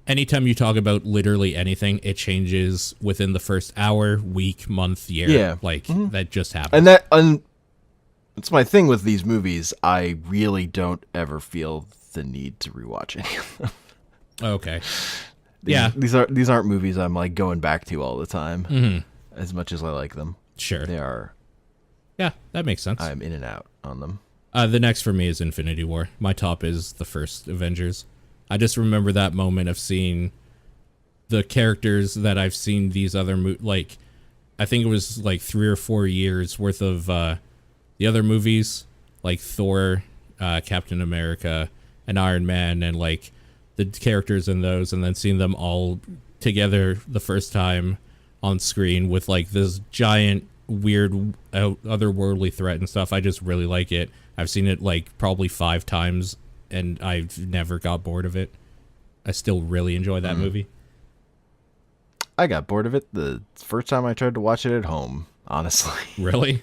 anytime you talk about literally anything, it changes within the first hour, week, month, year. Yeah. Like, that just happens. And that's my thing with these movies. I really don't ever feel the need to rewatch any of them. Okay. These aren't movies I'm like going back to all the time. As much as I like them. Sure. They are. Yeah, that makes sense. I'm in and out on them. The next for me is Infinity War. My top is the first Avengers. I just remember that moment of seeing the characters that I've seen these other like, I think it was like 3 or 4 years worth of the other movies, like Thor, Captain America, and Iron Man, and like the characters in those, and then seeing them all together the first time on screen with like this giant, weird, otherworldly threat and stuff. I just really like it. I've seen it like probably 5 times, and I've never got bored of it. I still really enjoy that movie. I got bored of it the first time I tried to watch it at home, honestly. Really?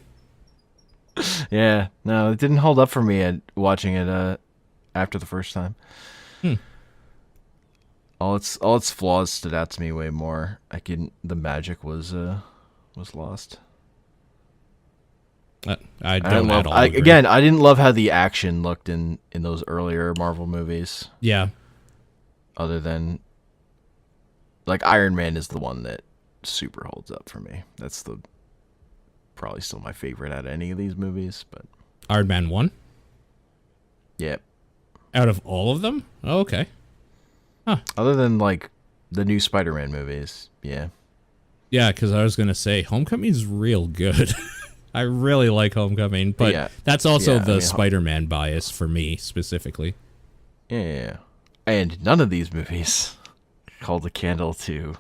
Yeah. No, it didn't hold up for me at watching it after the first time. All its flaws stood out to me way more. The magic was lost. I don't at all agree. Again, I didn't love how the action looked in those earlier Marvel movies. Yeah. Other than, like, Iron Man is the one that super holds up for me. That's probably still my favorite out of any of these movies. But Iron Man 1? Yeah. Out of all of them? Oh, okay. Huh. Other than, like, the new Spider-Man movies, yeah. Yeah, because I was going to say, Homecoming's real good. I really like Homecoming, but that's also the Spider-Man bias for me, specifically. Yeah. And none of these movies hold a candle to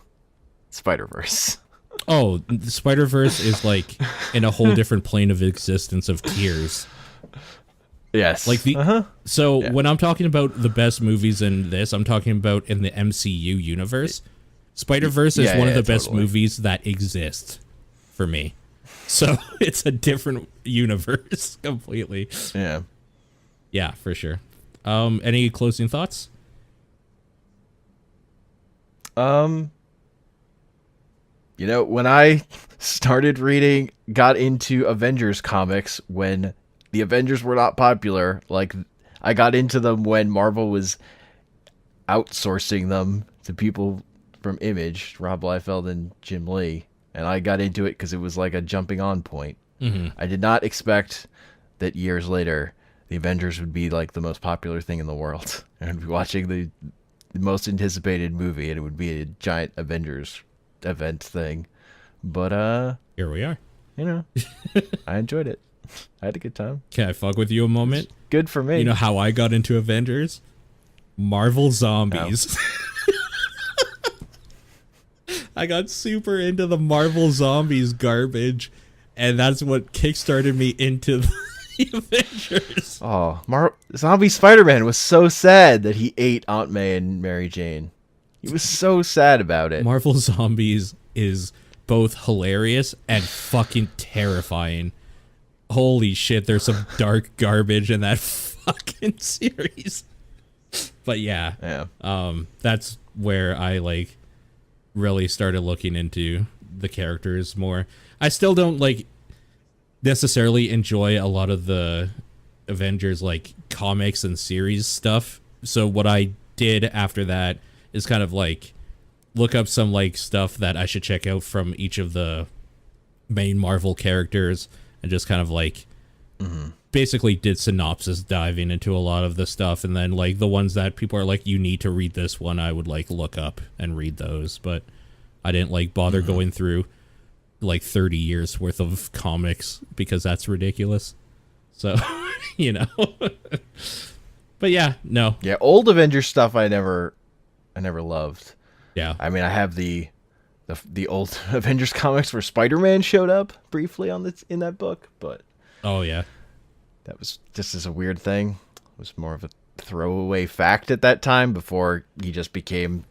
Spider-Verse. Oh, the Spider-Verse is, like, in a whole different plane of existence of tears. Yes. Like when I'm talking about the best movies in this, I'm talking about in the MCU universe. Spider-Verse is one of the best movies that exist for me. So it's a different universe completely. Yeah. Yeah, for sure. Any closing thoughts? When I got into Avengers comics when the Avengers were not popular, like I got into them when Marvel was outsourcing them to people from Image, Rob Liefeld and Jim Lee, and I got into it because it was like a jumping on point. I did not expect that years later the Avengers would be like the most popular thing in the world, and I'd be watching the most anticipated movie, and it would be a giant Avengers event thing. But here we are. I enjoyed it. I had a good time. Can I fuck with you a moment? Good for me. You know how I got into Avengers? Marvel Zombies. I got super into the Marvel Zombies garbage. and that's what kickstarted me into the Avengers. Oh, Zombie Spider-Man was so sad that he ate Aunt May and Mary Jane. He was so sad about it. Marvel Zombies is both hilarious and fucking terrifying. Holy shit, there's some dark garbage in that fucking series. But yeah. That's where I like really started looking into the characters more. I still don't like necessarily enjoy a lot of the Avengers like comics and series stuff. So what I did after that is kind of like look up some like stuff that I should check out from each of the main Marvel characters and just kind of like basically did synopsis diving into a lot of the stuff, and then like the ones that people are like, you need to read this one, I would like look up and read those, but I didn't like bother going through like 30 years worth of comics because that's ridiculous. So, you know. But yeah, no. Yeah, old Avengers stuff I never loved. Yeah. I mean, I have the old Avengers comics where Spider-Man showed up briefly in that book, but oh yeah. That was just as a weird thing. It was more of a throwaway fact at that time before he just became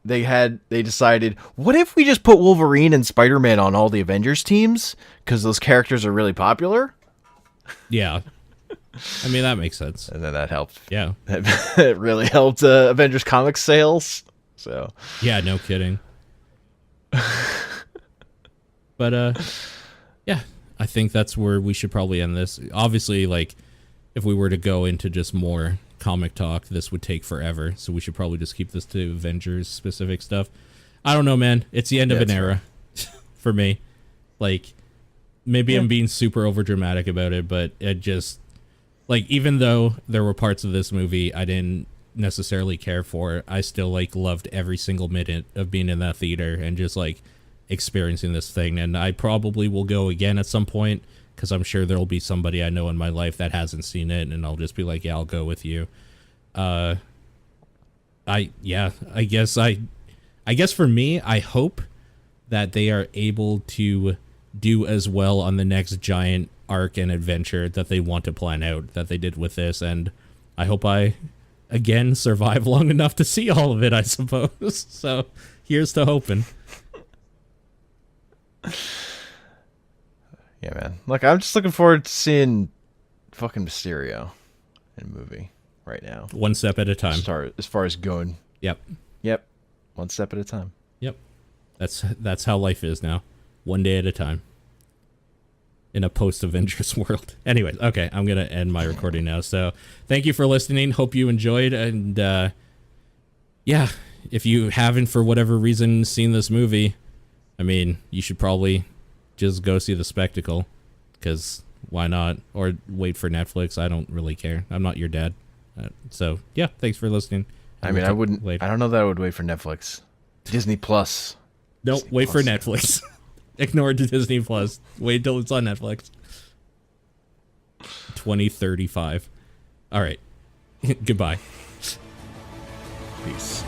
they decided, what if we just put Wolverine and Spider-Man on all the Avengers teams because those characters are really popular? Yeah. I mean, that makes sense. And then that helped. Yeah. It really helped Avengers comics sales. So. Yeah, no kidding. But yeah, I think that's where we should probably end this. Obviously, like, if we were to go into just more comic talk, this would take forever. So we should probably just keep this to Avengers specific stuff. I don't know, man. It's the end of an era for me. Like, maybe I'm being super over dramatic about it, but it just, like, even though there were parts of this movie I didn't necessarily care for, I still like loved every single minute of being in that theater and just like experiencing this thing. And I probably will go again at some point because I'm sure there'll be somebody I know in my life that hasn't seen it, and I'll just be like, yeah, I'll go with you. I guess for me, I hope that they are able to do as well on the next giant arc and adventure that they want to plan out that they did with this, and I hope I again survive long enough to see all of it, I suppose. So here's to hoping. Yeah, man. Look, I'm just looking forward to seeing fucking Mysterio in a movie right now. One step at a time. As far as going. Yep. One step at a time. Yep. That's how life is now. One day at a time. In a post-Avengers world. Anyways, okay, I'm going to end my recording now. So thank you for listening. Hope you enjoyed. And yeah, if you haven't for whatever reason seen this movie, I mean, you should probably just go see the spectacle, because why not? Or wait for Netflix. I don't really care. I'm not your dad. So yeah, thanks for listening. I mean, I wouldn't. I don't know that I would wait for Netflix. Disney Plus. Nope, wait for Netflix. Ignore Disney Plus. Wait till it's on Netflix. 2035. All right. Goodbye. Peace.